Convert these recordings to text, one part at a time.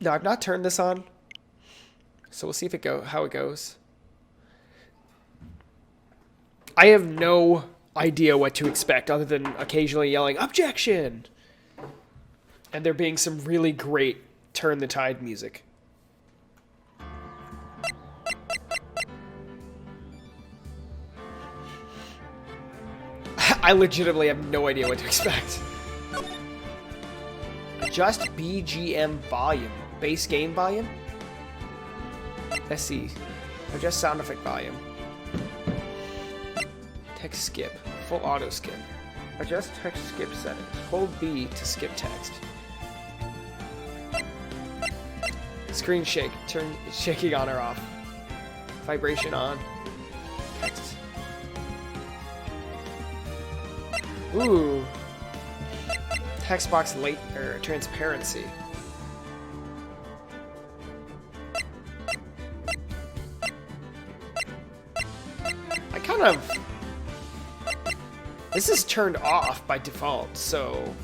No, I've not turned this on. So we'll see if how it goes. I have no idea what to expect other than occasionally yelling, "Objection!" And there being some really great Turn the Tide music. I legitimately have no idea what to expect. Adjust BGM volume. Bass gain volume? Let's see. Adjust sound effect volume. Text skip. Full auto skip. Adjust text skip settings. Hold B to skip text. Screen shake. Turn shaking on or off. Vibration on. Text. Ooh. Text box late or transparency. I kind of. This is turned off by default, so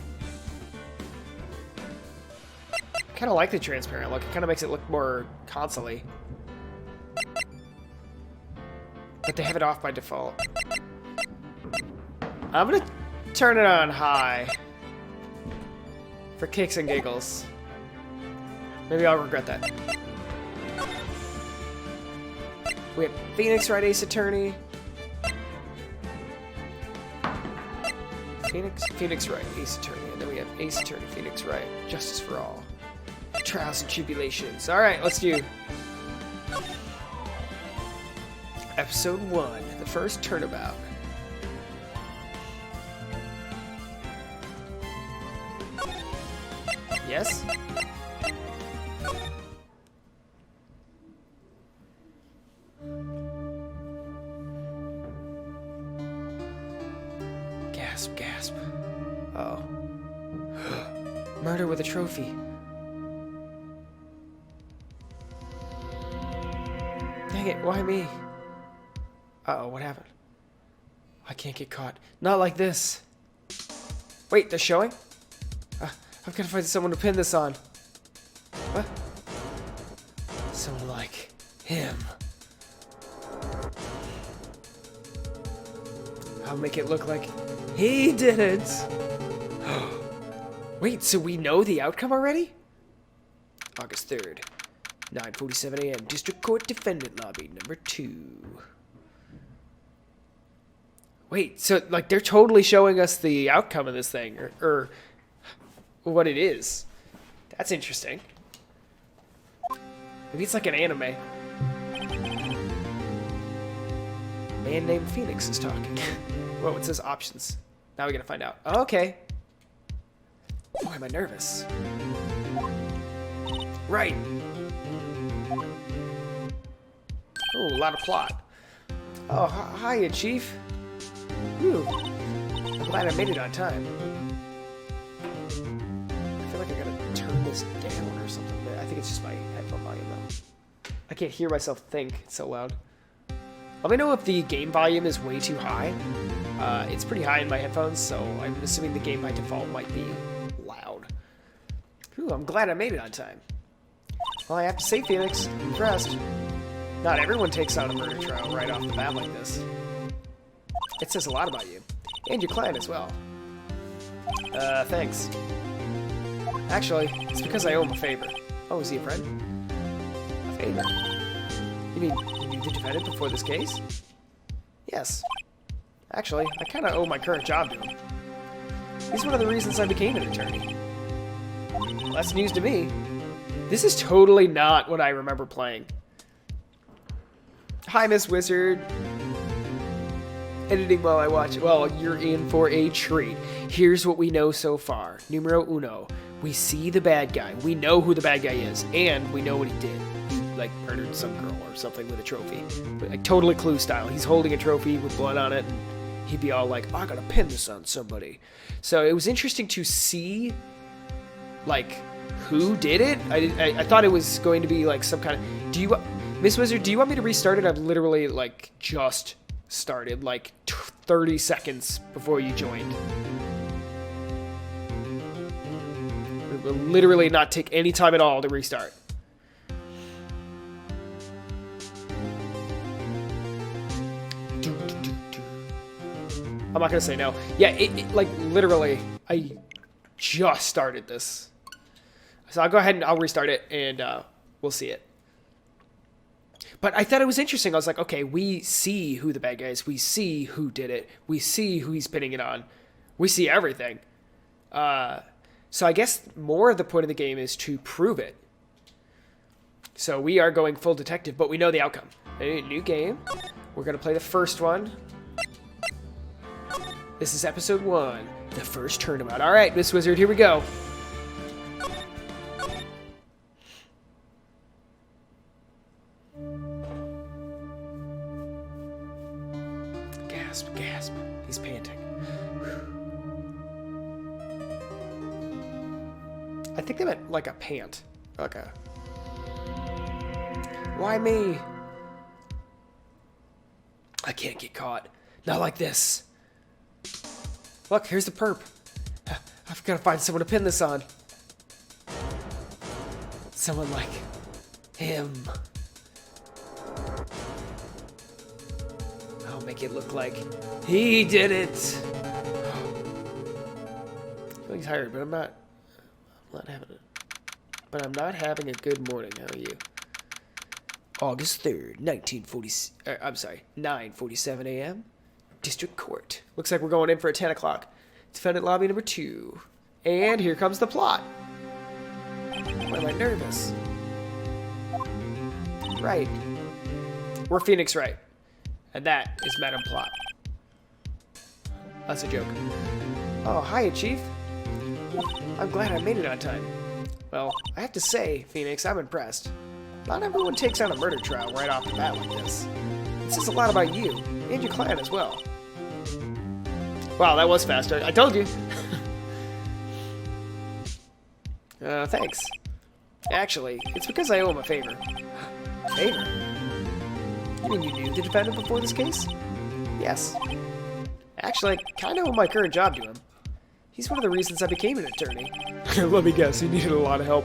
I kind of like the transparent look. It kind of makes it look more console-y. But they have it off by default. I'm gonna turn it on high for kicks and giggles. Maybe I'll regret that. We have Phoenix Wright Ace Attorney. Phoenix Wright Ace Attorney, and then we have Ace Attorney, Phoenix Wright, Justice for All, Trials and Tribulations. All right, let's do Episode 1, the first turnabout. Yes? Gasp, gasp. Uh-oh. Murder with a trophy. Dang it, why me? Uh-oh, what happened? I can't get caught. Not like this. Wait, they're showing? I've got to find someone to pin this on. What? Someone like him. I'll make it look like he did it. Wait, so we know the outcome already? August 3rd, 9:47 a.m. District Court Defendant Lobby, number 2. Wait, so like they're totally showing us the outcome of this thing, or what it is. That's interesting. Maybe it's like an anime. Man named Phoenix is talking. Whoa, it says options. Now we gotta find out. Oh, okay. Boy, am I nervous. Right. Oh, a lot of plot. Oh, hiya, Chief. Whew. I'm glad I made it on time. I feel like I gotta turn this down or something, but I think it's just my headphone volume though. I can't hear myself think, it's so loud. Let me know if the game volume is way too high. It's pretty high in my headphones, so I'm assuming the game by default might be loud. Ooh, I'm glad I made it on time. Well, I have to say, Felix, I'm impressed. Not everyone takes on a murder trial right off the bat like this. It says a lot about you. And your client as well. Thanks. Actually, it's because I owe him a favor. Oh, is he a friend? A favor? You mean you knew the defendant before this case? Yes. Actually, I kinda owe my current job to him. He's one of the reasons I became an attorney. Less news to me. This is totally not what I remember playing. Hi, Miss Wizard. Editing while I watch it. Well, you're in for a treat. Here's what we know so far. Numero uno. We see the bad guy. We know who the bad guy is. And we know what he did. He, like, murdered some girl or something with a trophy. Like, totally Clue style. He's holding a trophy with blood on it. And he'd be all like, I gotta pin this on somebody. So it was interesting to see, like, who did it. I thought it was going to be, like, some kind of... Do you... Miss Wizard, do you want me to restart it? I've literally, like, just started, like, 30 seconds before you joined. will literally not take any time at all to restart. I'm not gonna say no. Yeah, like literally, I just started this. So I'll go ahead and I'll restart it and we'll see it. But I thought it was interesting. I was like, okay, we see who the bad guy is. We see who did it. We see who he's pinning it on. We see everything. So I guess more of the point of the game is to prove it. So we are going full detective, but we know the outcome. A new game. We're going to play the first one. This is episode 1, the first turnabout. All right, Miss Wizard, here we go. Gasp, gasp. He's panting. I think they meant like a pant. Like a... Why me? I can't get caught. Not like this. Look, here's the perp. I've got to find someone to pin this on. Someone like him. I'll make it look like he did it. Feeling tired, but I'm not having it. But I'm not having a good morning. How are you? August 3rd, 9:47 a.m. District Court. Looks like we're going in for a 10 o'clock. Defendant lobby number 2. And here comes the plot. Why am I nervous? Right. We're Phoenix Wright. And that is Madam Plot. That's a joke. Oh, hiya, Chief. I'm glad I made it on time. Well, I have to say, Phoenix, I'm impressed. Not everyone takes on a murder trial right off the bat like this. It says a lot about you, and your client as well. Wow, that was fast. I told you. Thanks. Actually, it's because I owe him a favor. Favor? You mean you knew the defendant before this case? Yes. Actually, I kind of owe my current job to him. He's one of the reasons I became an attorney. Let me guess, he needed a lot of help.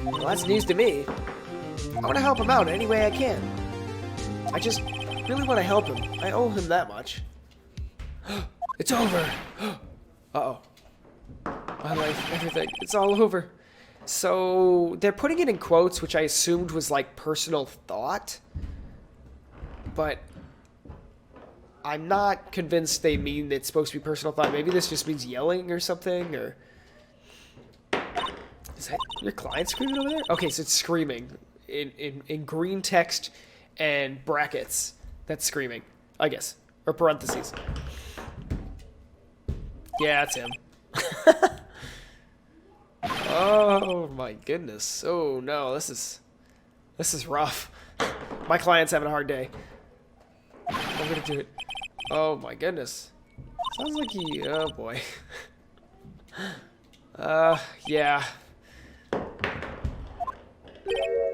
Well, that's news to me. I want to help him out any way I can. I just really want to help him. I owe him that much. It's over. Uh-oh. My life, everything. It's all over. So they're putting it in quotes, which I assumed was like personal thought. But I'm not convinced they mean it's supposed to be personal thought. Maybe this just means yelling or something, or... Is that your client screaming over there? Okay, so it's screaming in green text and brackets. That's screaming, I guess. Or parentheses. Yeah, that's him. Oh my goodness. Oh no, this is rough. My client's having a hard day. I'm gonna do it. Oh my goodness. Sounds like he... Oh boy. Yeah.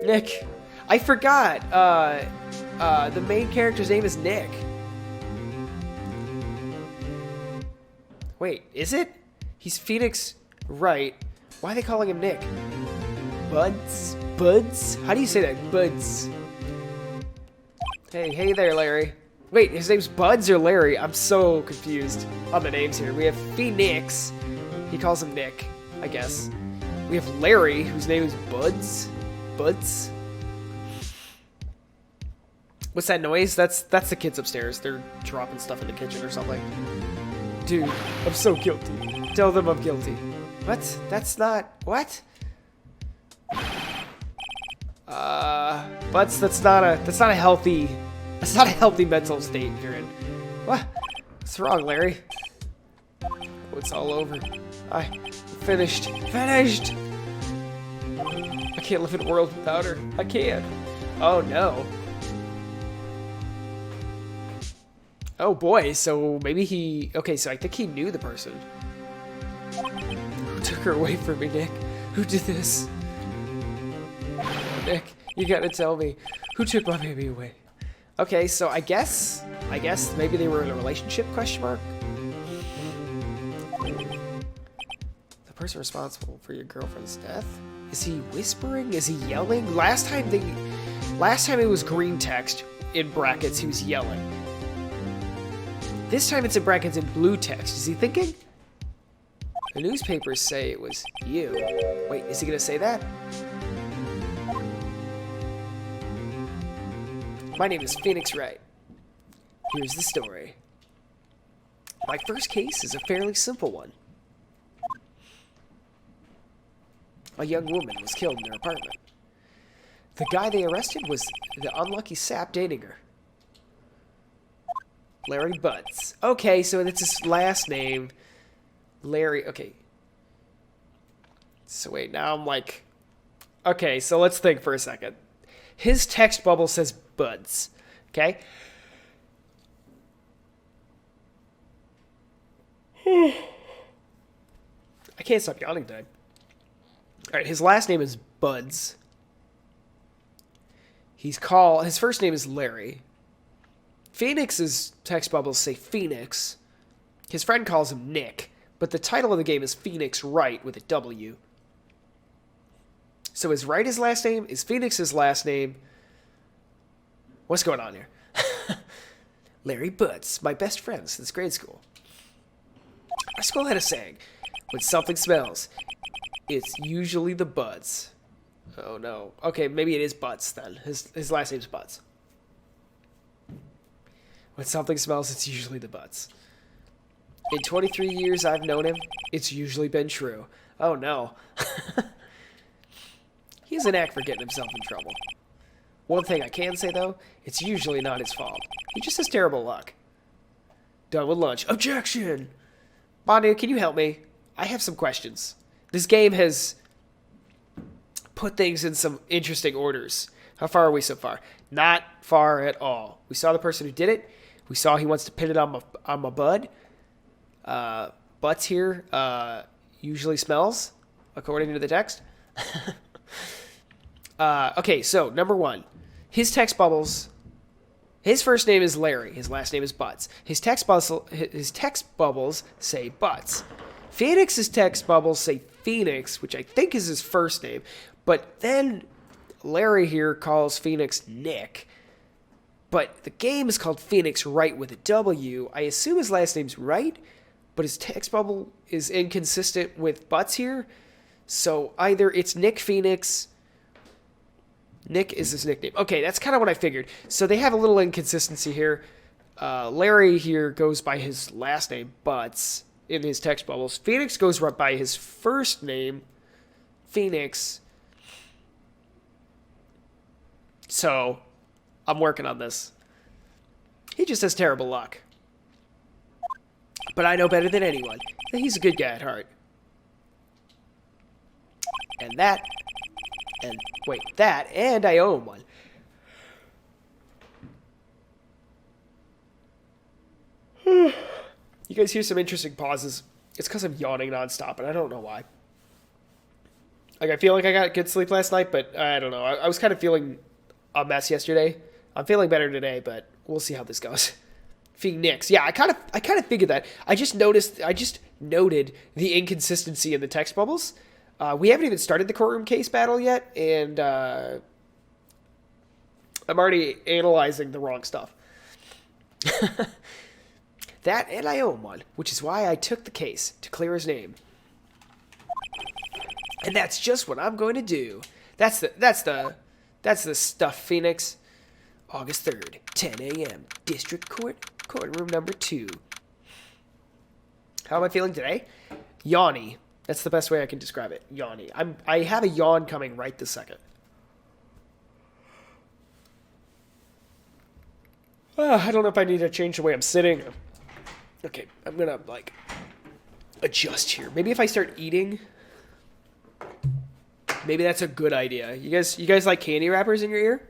Nick. I forgot. The main character's name is Nick. Wait, is it? He's Phoenix Wright. Why are they calling him Nick? Buds? Buds? How do you say that? Buds. Hey there, Larry. Wait, his name's Buds or Larry? I'm so confused on the names here. We have Phoenix. He calls him Nick, I guess. We have Larry, whose name is Buds. Buds? What's that noise? That's the kids upstairs. They're dropping stuff in the kitchen or something. Dude, I'm so guilty. Tell them I'm guilty. What? That's not... What? Butts, that's not a healthy mental state you're in. What? What's wrong, Larry? Oh, it's all over. Finished. Finished! I can't live in a world without her. I can't. Oh no. Oh boy, so maybe he... Okay, so I think he knew the person. Who took her away from me, Nick? Who did this? Nick, You gotta tell me. Who took my baby away? Okay, so I guess maybe they were in a relationship, question mark? The person responsible for your girlfriend's death? Is he whispering? Is he yelling? Last time it was green text in brackets, he was yelling. This time it's in brackets in blue text. Is he thinking? The newspapers say it was you. Wait, is he gonna say that? My name is Phoenix Wright. Here's the story. My first case is a fairly simple one. A young woman was killed in her apartment. The guy they arrested was the unlucky sap dating her. Larry Butts. Okay, so that's his last name. Larry, okay. So wait, now I'm like... Okay, so let's think for a second. His text bubble says Buds, okay? I can't stop yawning, Doug. Alright, his last name is Buds. His first name is Larry. Phoenix's text bubbles say Phoenix. His friend calls him Nick, but the title of the game is Phoenix Wright with a W. So is Wright his last name? Is Phoenix his last name? What's going on here? Larry Butts, my best friend since grade school. Our school had a saying, when something smells, it's usually the Buds. Oh no. Okay, maybe it is Butts then. His last name's Butts. When something smells, it's usually the Butts. In 23 years I've known him, it's usually been true. Oh no. He has a knack for getting himself in trouble. One thing I can say though, it's usually not his fault. He just has terrible luck. Done with lunch. Objection! Bonnie, can you help me? I have some questions. This game has put things in some interesting orders. How far are we so far? Not far at all. We saw the person who did it. We saw he wants to pin it on my bud. Butts here usually smells, according to the text. Okay, so number one. His text bubbles. His first name is Larry. His last name is Butts. His text bubbles say Butts. Phoenix's text bubbles say Phoenix, which I think is his first name. But then Larry here calls Phoenix Nick. But the game is called Phoenix Wright with a W. I assume his last name's Wright, but his text bubble is inconsistent with Butts here. So either it's Nick Phoenix. Nick is his nickname. Okay, that's kind of what I figured. So they have a little inconsistency here. Larry here goes by his last name, Butts, in his text bubbles. Phoenix goes right by his first name, Phoenix. So, I'm working on this. He just has terrible luck. But I know better than anyone that he's a good guy at heart. And I owe him one. You guys hear some interesting pauses. It's because I'm yawning nonstop, and I don't know why. Like, I feel like I got good sleep last night, but I don't know. I was kind of feeling a mess yesterday. I'm feeling better today, but we'll see how this goes. Phoenix. Yeah, I kind of figured that. I just noted the inconsistency in the text bubbles. We haven't even started the courtroom case battle yet, and I'm already analyzing the wrong stuff. That, and I owe him one, which is why I took the case to clear his name. And that's just what I'm going to do. That's the stuff, Phoenix. August 3rd, 10 a.m. District Court, courtroom number 2. How am I feeling today? Yawny. That's the best way I can describe it. Yawny. I have a yawn coming right this second. I don't know if I need to change the way I'm sitting. Okay, I'm gonna adjust here. Maybe if I start eating, maybe that's a good idea. You guys like candy wrappers in your ear?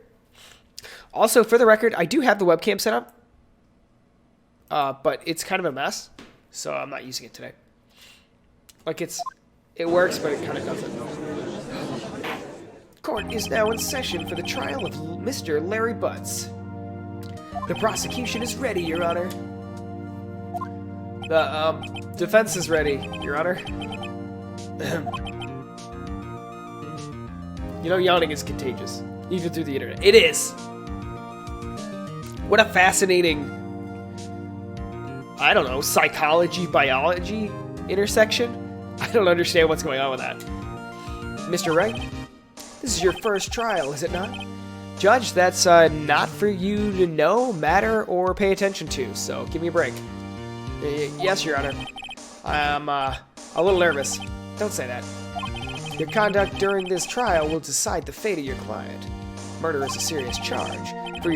Also, for the record, I do have the webcam set up, but it's kind of a mess, so I'm not using it today. Like it works, but it kind of doesn't. Court is now in session for the trial of Mr. Larry Butts. The prosecution is ready, Your Honor. The, defense is ready, Your Honor. You know, yawning is contagious, even through the internet. It is! What a fascinating, I don't know, psychology, biology intersection? I don't understand what's going on with that. Mr. Wright, this is your first trial, is it not? Judge, that's not for you to know, matter, or pay attention to, so give me a break. Yes, Your Honor. I'm a little nervous. Don't say that. Your conduct during this trial will decide the fate of your client. Murder is a serious charge. For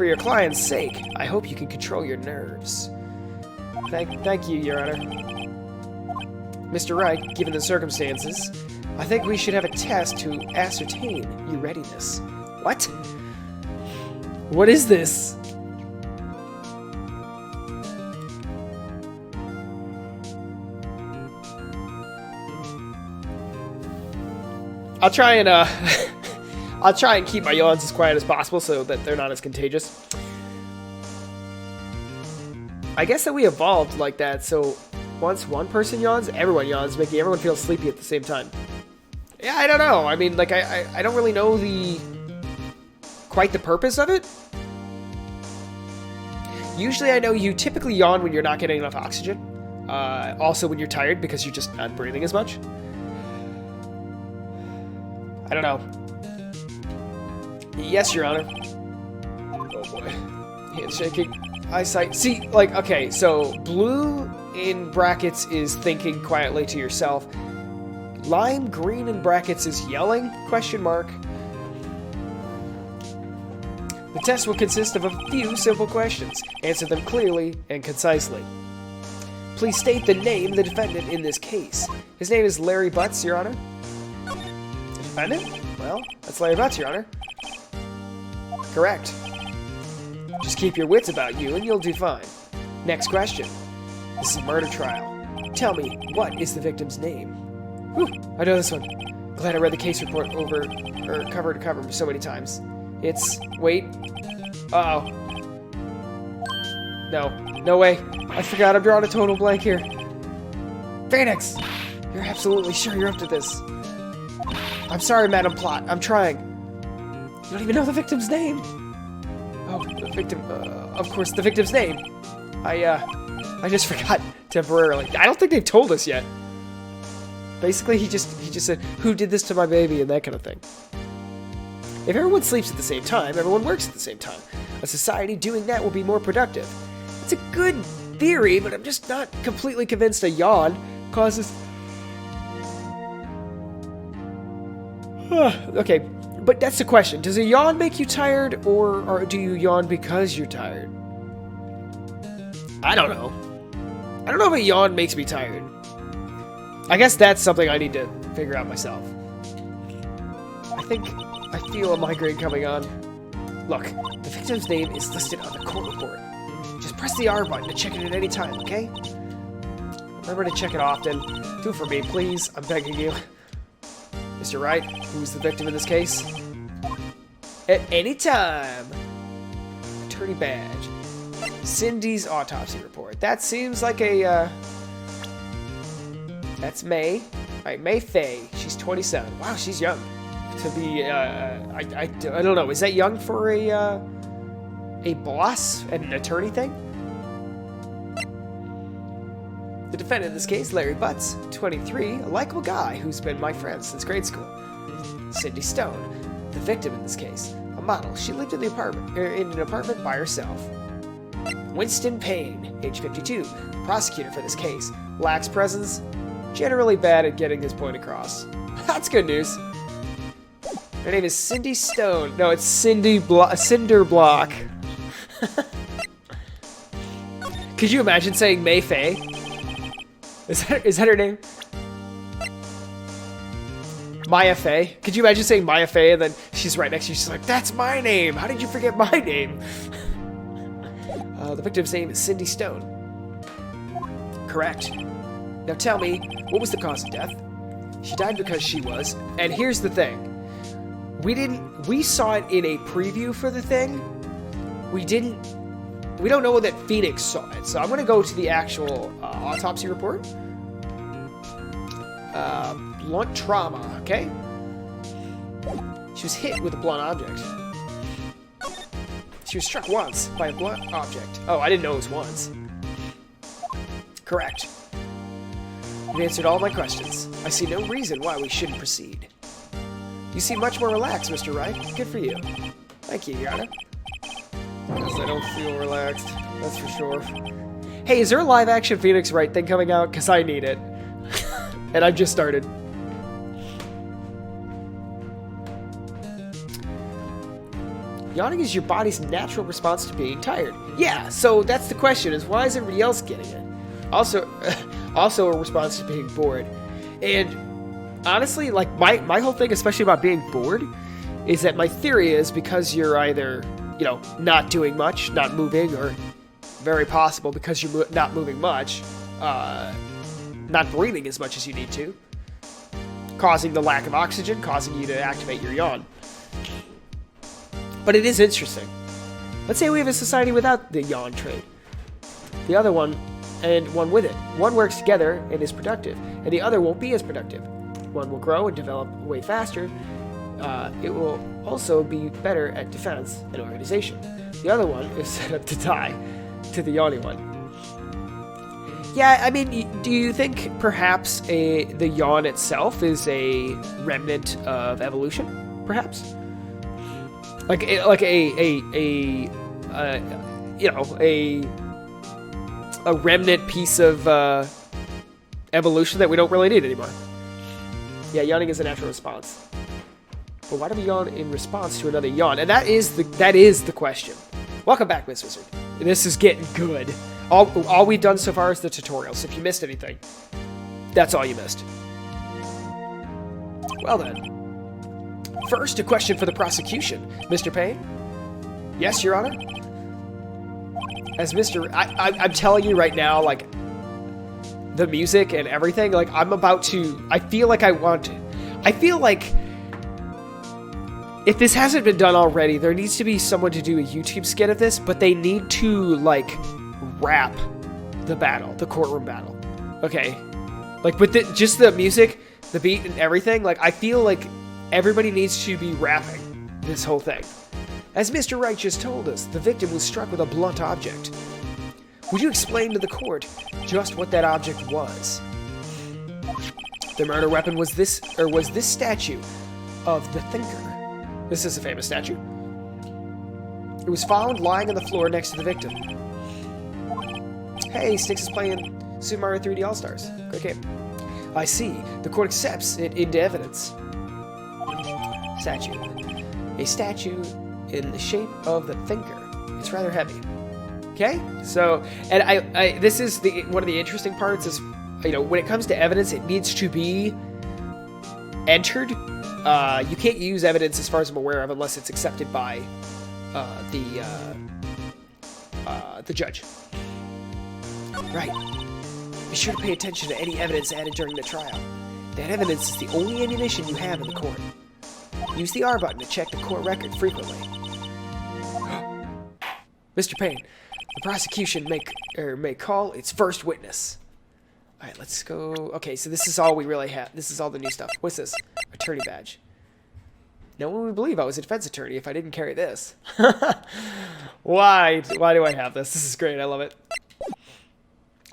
your client's sake, I hope you can control your nerves. Thank you, Your Honor. Mr. Wright, given the circumstances, I think we should have a test to ascertain your readiness. What? What is this? I'll try and I'll try and keep my yawns as quiet as possible so that they're not as contagious. I guess that we evolved like that, so once one person yawns, everyone yawns, making everyone feel sleepy at the same time. Yeah, I don't know. I mean, like, I don't really know quite the purpose of it. Usually I know you typically yawn when you're not getting enough oxygen. Also when you're tired because you're just not breathing as much. I don't know. Yes, Your Honor. Oh boy. Handshaking. Eyesight. See, like, okay, so blue in brackets is thinking quietly to yourself. Lime green in brackets is yelling? Question mark. The test will consist of a few simple questions. Answer them clearly and concisely. Please state the name of the defendant in this case. His name is Larry Butts, Your Honor. The defendant? Well, that's Larry Butts, Your Honor. Correct. Just keep your wits about you and you'll do fine. Next question. This is a murder trial. Tell me, what is the victim's name? Whew, I know this one. Glad I read the case report over, or cover to cover so many times. It's, wait. Uh-oh. No way. I forgot I'm drawing a total blank here. Phoenix! You're absolutely sure you're up to this. I'm sorry, Madam Plot. I'm trying. You don't even know the victim's name. Oh, the victim, of course, the victim's name. I just forgot temporarily. I don't think they've told us yet. Basically, he just said, who did this to my baby, and that kind of thing. If everyone sleeps at the same time, everyone works at the same time. A society doing that will be more productive. It's a good theory, but I'm just not completely convinced a yawn causes... Okay, but that's the question. Does a yawn make you tired, or do you yawn because you're tired? I don't know. I don't know if a yawn makes me tired. I guess that's something I need to figure out myself. I feel a migraine coming on. Look, the victim's name is listed on the court report. Just press the R button to check it at any time, okay? Remember to check it often. Do it for me, please. I'm begging you. Mr. Wright, who's the victim in this case? At any time. Attorney badge. Cindy's autopsy report. That seems like a, That's May. Alright, May Faye. She's 27. Wow, she's young. To be, I don't know. Is that young for a boss and an attorney thing? The defendant in this case, Larry Butts, 23, a likable guy who's been my friend since grade school. Cindy Stone, the victim in this case, a model. She lived in an apartment by herself. Winston Payne, age 52, prosecutor for this case, lacks presence, generally bad at getting his point across. That's good news. Her name is Cindy Stone. No, it's Cinder Block. Could you imagine saying May Faye? Is that her name? Maya Faye? Could you imagine saying Maya Faye and then she's right next to you, she's like, that's my name! How did you forget my name? The victim's name is Cindy Stone. Correct. Now tell me, what was the cause of death? She died because she was, and here's the thing. we saw it in a preview for the thing. We don't know that Phoenix saw it. So I'm going to go to the actual autopsy report. Blunt trauma, okay? She was hit with a blunt object. She was struck once by a blunt object. Oh, I didn't know it was once. Correct. You've answered all my questions. I see no reason why we shouldn't proceed. You seem much more relaxed, Mr. Wright. Good for you. Thank you, Yana. Because I don't feel relaxed, that's for sure. Hey, is there a live-action Phoenix Wright thing coming out? Because I need it. And I've just started. Yawning is your body's natural response to being tired. Yeah, so that's the question, is why is everybody else getting it? Also a response to being bored. And honestly, like, my whole thing, especially about being bored, is that my theory is because you're either, you know, not doing much, not moving, or very possible because you're not moving much, not breathing as much as you need to, causing the lack of oxygen, causing you to activate your yawn. But it is interesting. Let's say we have a society without the yawn trait. The other one, and one with it. One works together and is productive, and the other won't be as productive. One will grow and develop way faster. It will also be better at defense and organization. The other one is set up to die to the yawning one. Yeah, I mean, do you think perhaps the yawn itself is a remnant of evolution? Perhaps, like a remnant piece of evolution that we don't really need anymore. Yeah, yawning is a natural response. But why do we yawn in response to another yawn? And that is the question. Welcome back, Miss Wizard. This is getting good. All we've done so far is the tutorial, so if you missed anything, that's all you missed. Well then. First, a question for the prosecution. Mr. Payne? Yes, Your Honor? As I'm telling you right now, like, the music and everything, like, I feel like if this hasn't been done already, there needs to be someone to do a YouTube skit of this, but they need to, like, rap the battle, the courtroom battle. Okay? Like, with just the music, the beat, and everything, like, I feel like everybody needs to be rapping this whole thing. As Mr. Wright just told us, the victim was struck with a blunt object. Would you explain to the court just what that object was? The murder weapon was this statue of the Thinker. This is a famous statue. It was found lying on the floor next to the victim. Hey, Styx is playing Super Mario 3D All-Stars. Great game. I see. The court accepts it into evidence. Statue. A statue in the shape of the Thinker. It's rather heavy. Okay? So, and I this is one of the interesting parts is, you know, when it comes to evidence, it needs to be entered. You can't use evidence, as far as I'm aware of, unless it's accepted by the judge. Right. Be sure to pay attention to any evidence added during the trial. That evidence is the only ammunition you have in the court. Use the R button to check the court record frequently. Mr. Payne, the prosecution may call its first witness. All right, let's go. Okay, so this is all we really have. This is all the new stuff. What's this? Attorney badge. No one would believe I was a defense attorney if I didn't carry this. Why do I have this? This is great. I love it.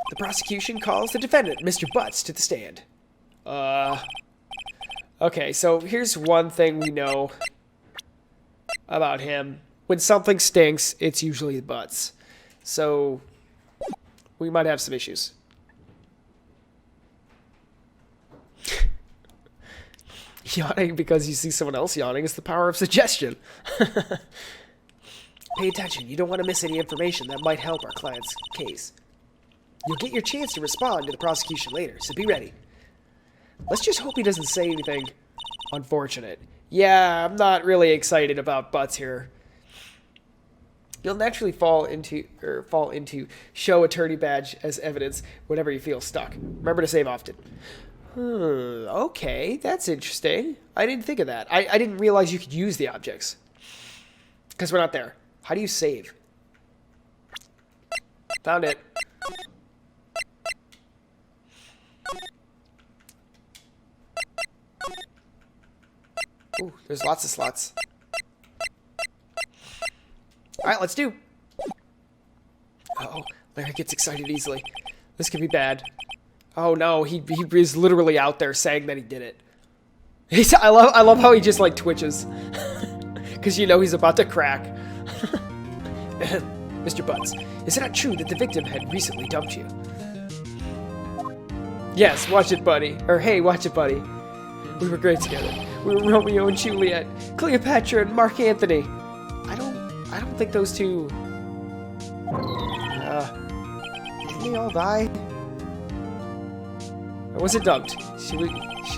The prosecution calls the defendant, Mr. Butts, to the stand. Okay, so here's one thing we know about him. When something stinks, it's usually the butts. So, we might have some issues. Yawning because you see someone else yawning is the power of suggestion. Pay attention. You don't want to miss any information that might help our client's case. You'll get your chance to respond to the prosecution later, so be ready. Let's just hope he doesn't say anything unfortunate. Yeah, I'm not really excited about butts here. You'll naturally fall into show attorney badge as evidence whenever you feel stuck. Remember to save often. Okay, that's interesting. I didn't think of that. I didn't realize you could use the objects. Because we're not there. How do you save? Found it. Ooh, there's lots of slots. Alright, let's do. Uh-oh, Larry gets excited easily. This could be bad. Oh no, he is literally out there saying that he did it. I love how he just like twitches. Because you know he's about to crack. Mr. Butts, is it not true that the victim had recently dumped you? Yes, watch it, buddy. Or hey, watch it, buddy. We were great together. We were Romeo and Juliet, Cleopatra and Mark Antony. I don't think those two. Didn't they all die? I wasn't dumped. She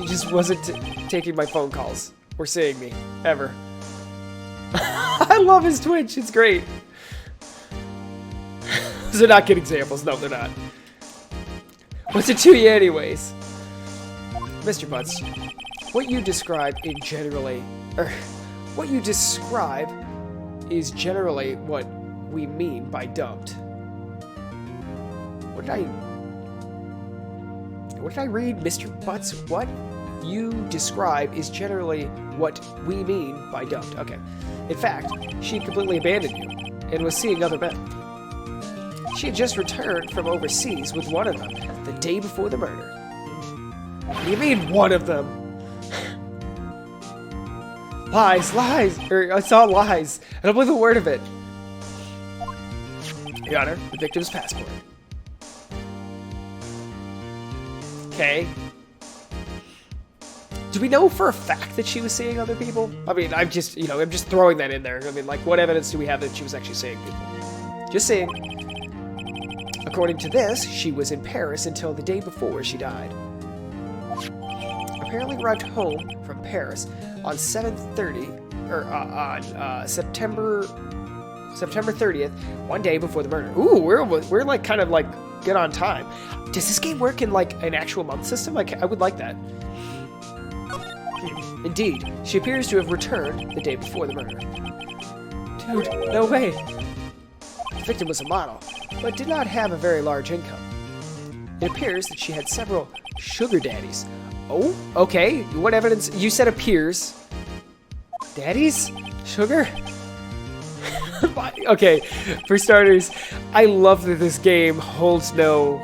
just wasn't taking my phone calls or seeing me ever. I love his Twitch. It's great. Those are not good examples. No, they're not. What's it to you anyways? Mr. Butts, what you describe is generally what we mean by dumped. What did I read? Mr. Butts, what you describe is generally what we mean by dumped. Okay. In fact, she completely abandoned you and was seeing other men. She had just returned from overseas with one of them the day before the murder. What do you mean, one of them? Lies, lies! It's all lies. I don't believe a word of it. Your Honor, the victim's passport. Okay. Do we know for a fact that she was seeing other people? I mean, I'm just throwing that in there. I mean, like, what evidence do we have that she was actually seeing people? Just saying. According to this, she was in Paris until the day before she died. Apparently arrived home from Paris on 7:30, or on September 30th, one day before the murder. Ooh, we're like kind of like good on time. Does this game work in like an actual month system? I would like that. Indeed, she appears to have returned the day before the murder. Dude, no way. The victim was a model, but did not have a very large income. It appears that she had several sugar daddies. Oh, okay. What evidence? You said appears. Daddies? Sugar? Okay, for starters, I love that this game holds no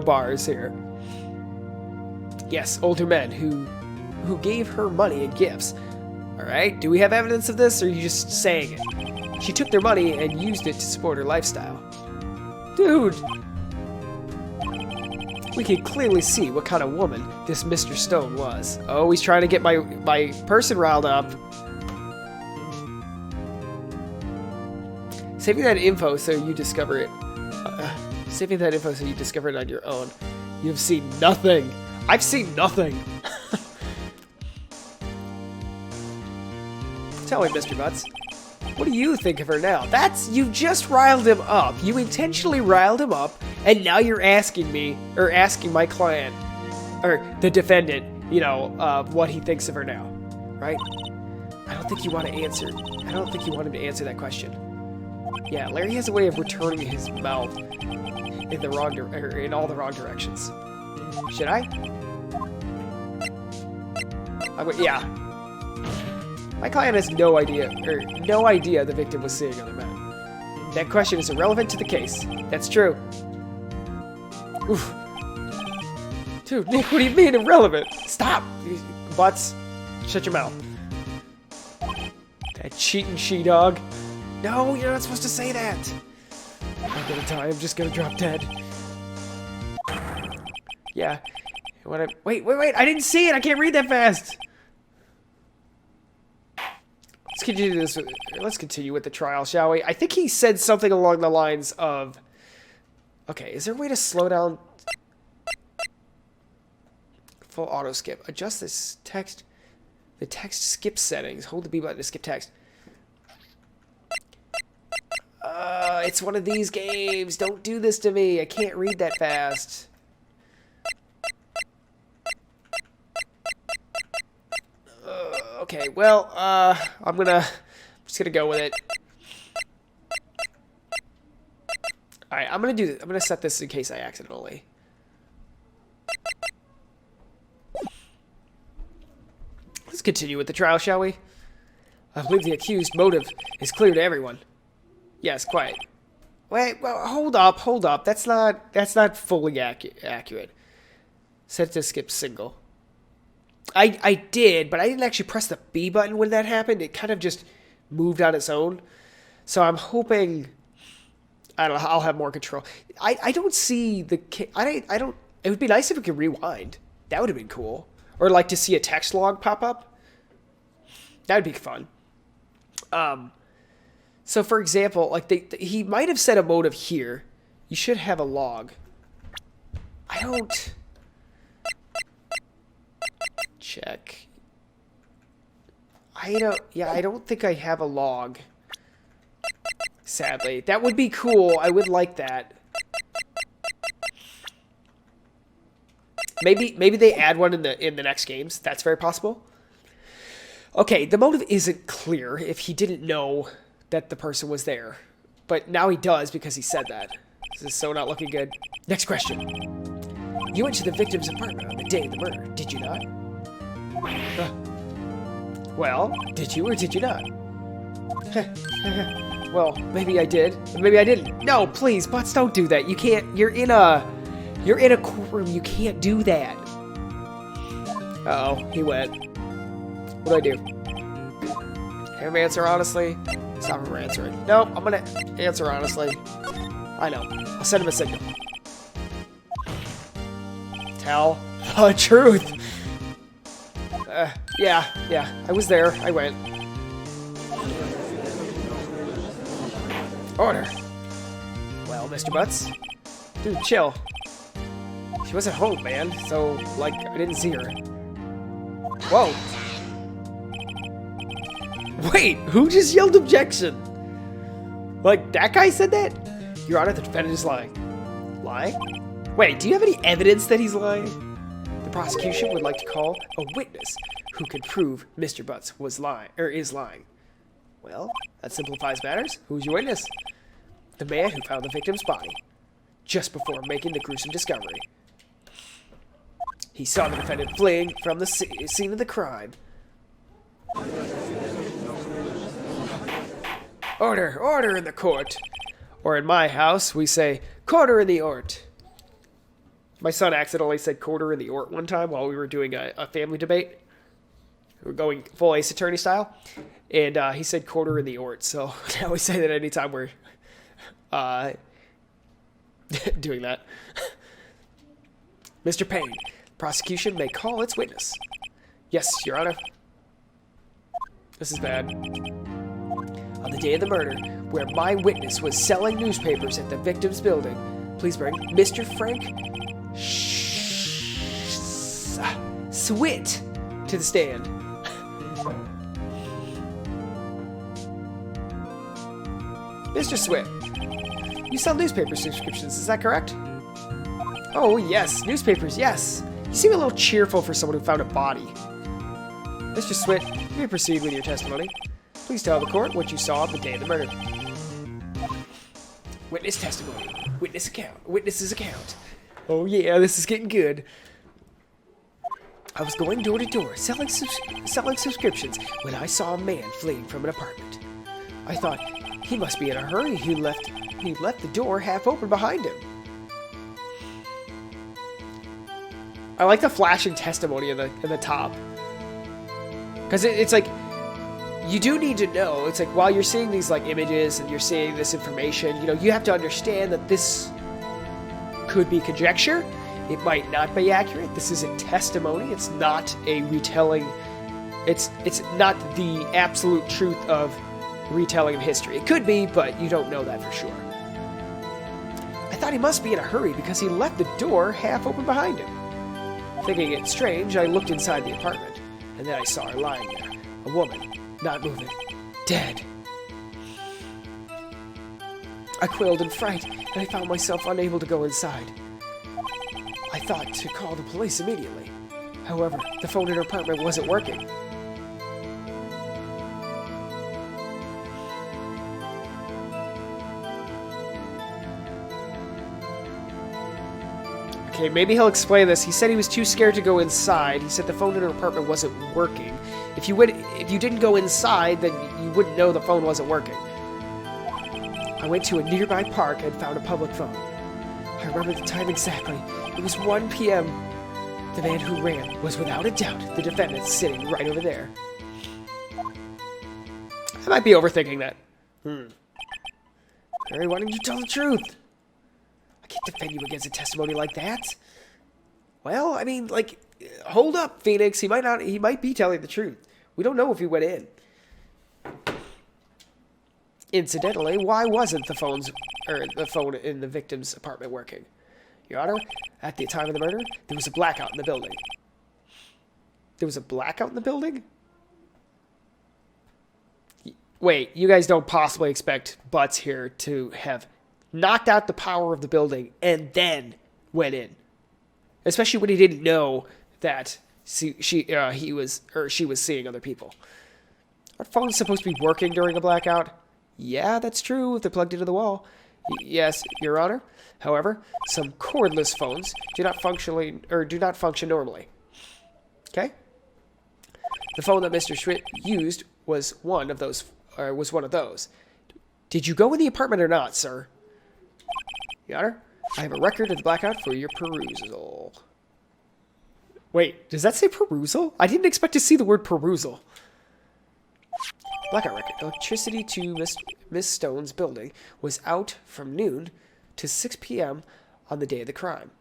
bars here. Yes, older men who gave her money and gifts. Alright, do we have evidence of this, or are you just saying it? She took their money and used it to support her lifestyle. Dude! We can clearly see what kind of woman this Mr. Stone was. Oh, he's trying to get my person riled up. Saving that info so you discover it. Saving that info so you discover it on your own. You've seen nothing. I've seen nothing. Tell me, Mr. Butts. What do you think of her now? You just riled him up. You intentionally riled him up, and now you're asking me, or asking my client, or the defendant, what he thinks of her now, right? I don't think you want to answer. I don't think you want him to answer that question. Yeah, Larry has a way of returning his mouth in in all the wrong directions. Should I? Yeah. My client has no idea the victim was seeing other men. That question is irrelevant to the case. That's true. Oof. Dude, Nick, what do you mean irrelevant? Stop! Butts, shut your mouth. That cheating she-dog. No, you're not supposed to say that. I'm gonna die. I'm just gonna drop dead. Yeah. Wait. I didn't see it. I can't read that fast. Let's continue with the trial, shall we? I think he said something along the lines of... Okay, is there a way to slow down... Full auto skip. Adjust this text... The text skip settings. Hold the B button to skip text. It's one of these games. Don't do this to me. I can't read that fast. Okay, well, I'm just gonna go with it. Alright, I'm gonna set this in case I accidentally. Let's continue with the trial, shall we? I believe the accused motive is clear to everyone. Yes, quiet. Wait, well, hold up. That's not fully accurate. Set to skip single. I did, but I didn't actually press the B button when that happened. It kind of just moved on its own. So I'm hoping, I don't know, I'll have more control. I don't see the, I don't, it would be nice if we could rewind. That would have been cool. Or like to see a text log pop up. That would be fun. So for example, like he might have set a motive here. You should have a log. I don't... Check. I don't think I have a log. Sadly. That would be cool. I would like that. Maybe they add one in the next games. That's very possible. Okay, the motive isn't clear if he didn't know that the person was there. But now he does because he said that. This is so not looking good. Next question. You went to the victim's apartment on the day of the murder, did you not? Well, did you or did you not? Well, maybe I did. Maybe I didn't. No, please, Butts, don't do that. You can't. You're in a courtroom. You can't do that. Uh-oh, he went. What do I do? Have him answer honestly? Stop him answering. Nope, I'm gonna answer honestly. I know. I'll send him a signal. Tell the truth. Yeah. I was there. I went. Order. Well, Mr. Butts? Dude, chill. She wasn't home, man, so, like, I didn't see her. Whoa. Wait, who just yelled objection? Like, that guy said that? Your Honor, the defendant is lying. Lying? Wait, do you have any evidence that he's lying? The prosecution would like to call a witness who could prove Mr. Butts was lying, or is lying. Well, that simplifies matters. Who's your witness? The man who found the victim's body, just before making the gruesome discovery. He saw the defendant fleeing from the scene of the crime. Order in the court. Or in my house, we say, quarter in the ort. My son accidentally said quarter in the ort one time while we were doing a family debate. We were going full Ace Attorney style. And he said quarter in the ort. So now we say that anytime we're doing that. Mr. Payne, prosecution may call its witness. Yes, Your Honor. This is bad. On the day of the murder, where my witness was selling newspapers at the victim's building, please bring Mr. Frank Swit to the stand. Mr. Swit, you sell newspaper subscriptions, is that correct? Oh, yes, newspapers, yes. You seem a little cheerful for someone who found a body. Mr. Swit, you may proceed with your testimony. Please tell the court what you saw on the day of the murder. Witness testimony. Witness account. Witness's account. Oh yeah, this is getting good. I was going door to door, selling subscriptions, when I saw a man fleeing from an apartment. I thought, he must be in a hurry. He left the door half open behind him. I like the flashing testimony in the top. Because it's like, you do need to know, it's like while you're seeing these like images and you're seeing this information, you know, you have to understand that this could be conjecture. It might not be accurate. This is a testimony. It's not a retelling. It's not the absolute truth of retelling of history. It could be, but you don't know that for sure. I thought he must be in a hurry because he left the door half open behind him. Thinking it strange, I looked inside the apartment, and then I saw her lying there. A woman, not moving, dead. I quailed in fright, and I found myself unable to go inside. I thought to call the police immediately. However, the phone in her apartment wasn't working. Okay, maybe he'll explain this. He said he was too scared to go inside. He said the phone in her apartment wasn't working. If you didn't go inside, then you wouldn't know the phone wasn't working. I went to a nearby park and found a public phone. I remember the time exactly. It was 1 p.m. The man who ran was without a doubt the defendant sitting right over there. I might be overthinking that. Harry, why didn't you tell the truth? I can't defend you against a testimony like that. Well, I mean, like, hold up, Phoenix. He might be telling the truth. We don't know if he went in. Incidentally, why wasn't the phone in the victim's apartment working? Your Honor, at the time of the murder, there was a blackout in the building. There was a blackout in the building? Wait, you guys don't possibly expect Butts here to have knocked out the power of the building and then went in. Especially when he didn't know that she was seeing other people. Are phones supposed to be working during a blackout? Yeah, that's true if they're plugged into the wall. Yes, Your Honor. However, some cordless phones do not function normally. Okay? The phone that Mr. Schmidt used was one of those. Did you go in the apartment or not, sir? Your Honor, I have a record of the blackout for your perusal. Wait, does that say perusal? I didn't expect to see the word perusal. Blackout record. Electricity to Miss Stone's building was out from noon to 6 p.m. on the day of the crime.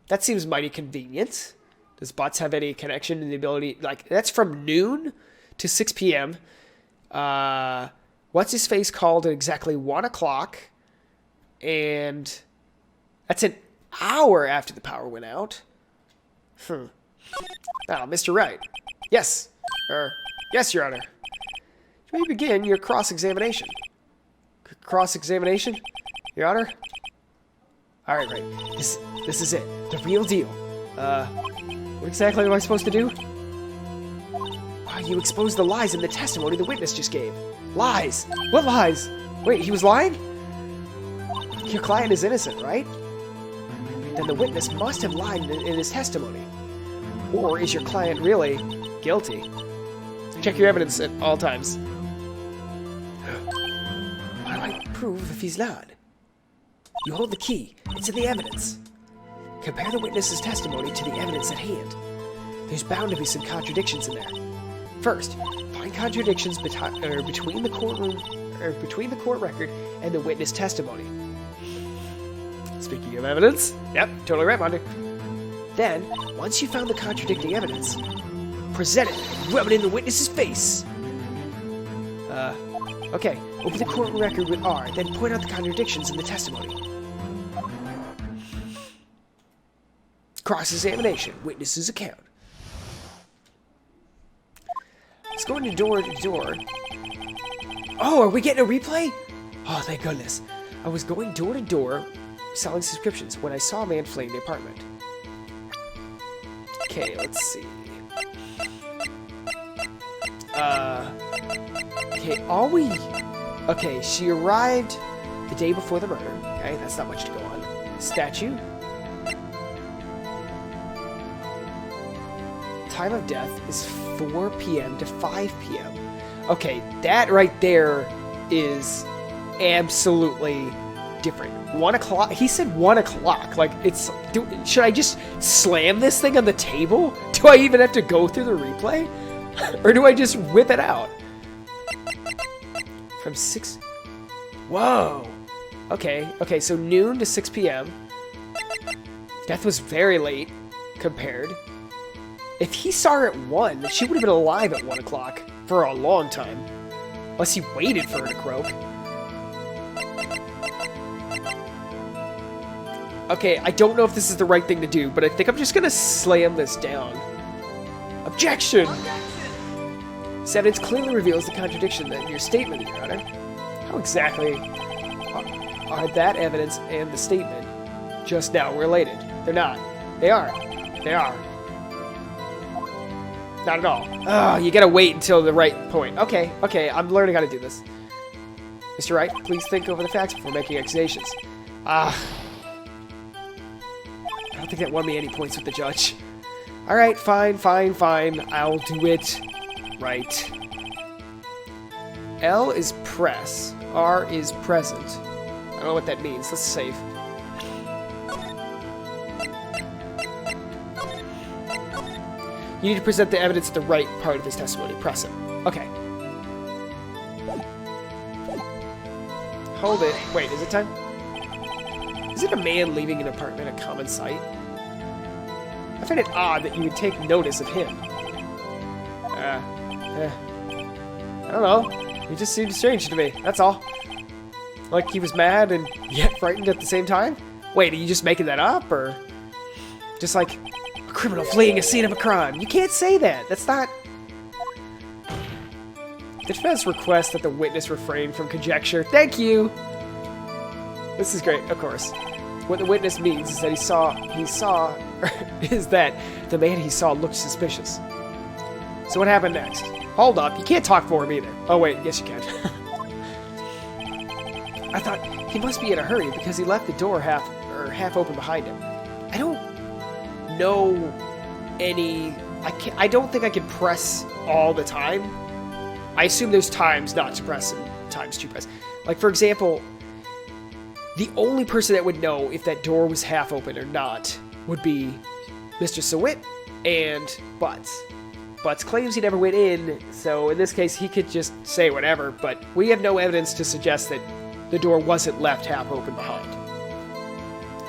That seems mighty convenient. Does Butts have any connection to the ability... Like, that's from noon to 6 p.m. What's his face called at exactly 1 o'clock. And that's an hour after the power went out. Now, Mr. Wright. Yes. Yes, Your Honor. You may begin your cross-examination. Cross-examination? Your Honor? All right. This is it. The real deal. What exactly am I supposed to do? You exposed the lies in the testimony the witness just gave. Lies? What lies? Wait, he was lying? Your client is innocent, right? Then the witness must have lied in his testimony. Or is your client really guilty? Check your evidence at all times. How do I prove if he's not? You hold the key. It's in the evidence. Compare the witness's testimony to the evidence at hand. There's bound to be some contradictions in there. First, find contradictions between the court record and the witness testimony. Speaking of evidence, yep, totally right, Monty. Then, once you found the contradicting evidence, present it, rub it in the witness's face. Okay, open the court record with R, then point out the contradictions in the testimony. Cross-examination, witness's account. Let's go into door to door. Oh, are we getting a replay? Oh, thank goodness. I was going door to door selling subscriptions when I saw a man fleeing the apartment. Okay, let's see. Okay, she arrived the day before the murder. Okay, that's not much to go on. Statue. Time of death is 4 p.m. to 5 p.m. Okay, that right there is absolutely different. 1 o'clock? He said 1 o'clock. Like, should I just slam this thing on the table? Do I even have to go through the replay? Or do I just whip it out? From 6... Whoa! Okay, so noon to 6 p.m. Death was very late, compared. If he saw her at 1, she would have been alive at 1 o'clock for a long time. Unless he waited for her to croak. Okay, I don't know if this is the right thing to do, but I think I'm just gonna slam this down. Objection! This evidence clearly reveals the contradiction in your statement, Your Honor. How exactly are that evidence and the statement just now related? They're not. They are. They are. Not at all. Oh, you gotta wait until the right point. Okay, I'm learning how to do this. Mr. Wright, please think over the facts before making accusations. I don't think that won me any points with the judge. Alright, fine. I'll do it right. L is press. R is present. I don't know what that means. Let's save. You need to present the evidence at the right part of his testimony. Press it. Okay. Hold it. Wait, is it time? Is it a man leaving an apartment a common sight? I find it odd that you would take notice of him. I don't know. He just seemed strange to me, that's all. Like he was mad and yet frightened at the same time? Wait, are you just making that up, or... Just like a criminal fleeing a scene of a crime. You can't say that. That's not... The defense requests that the witness refrain from conjecture. Thank you! This is great, of course. What the witness means is that is that the man he saw looked suspicious. So what happened next? Hold up, you can't talk for him either. Oh wait, yes you can. I thought he must be in a hurry because he left the door half open behind him. I don't know any... I don't think I can press all the time. I assume there's times not to press and times to press. Like, for example, the only person that would know if that door was half open or not would be Mr. Sawit and Butts. Butts claims he never went in, so in this case he could just say whatever, but we have no evidence to suggest that the door wasn't left half open behind.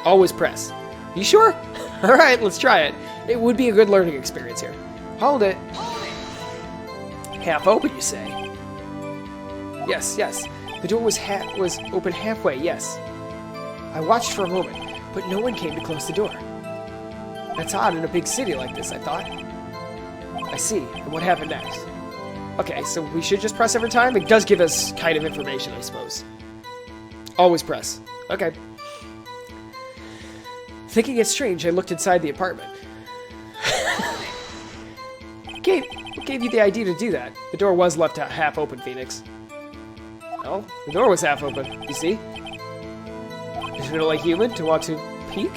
Always press. You sure? Alright, let's try it. It would be a good learning experience here. Hold it. Half open, you say? Yes. The door was open halfway, yes. I watched for a moment, but no one came to close the door. That's odd in a big city like this, I thought. I see. And what happened next? Okay, so we should just press every time? It does give us kind of information, I suppose. Always press. Okay. Thinking it strange, I looked inside the apartment. What gave you the idea to do that? The door was left half open, Phoenix. Well, the door was half open, you see? Isn't it only human to want to peek?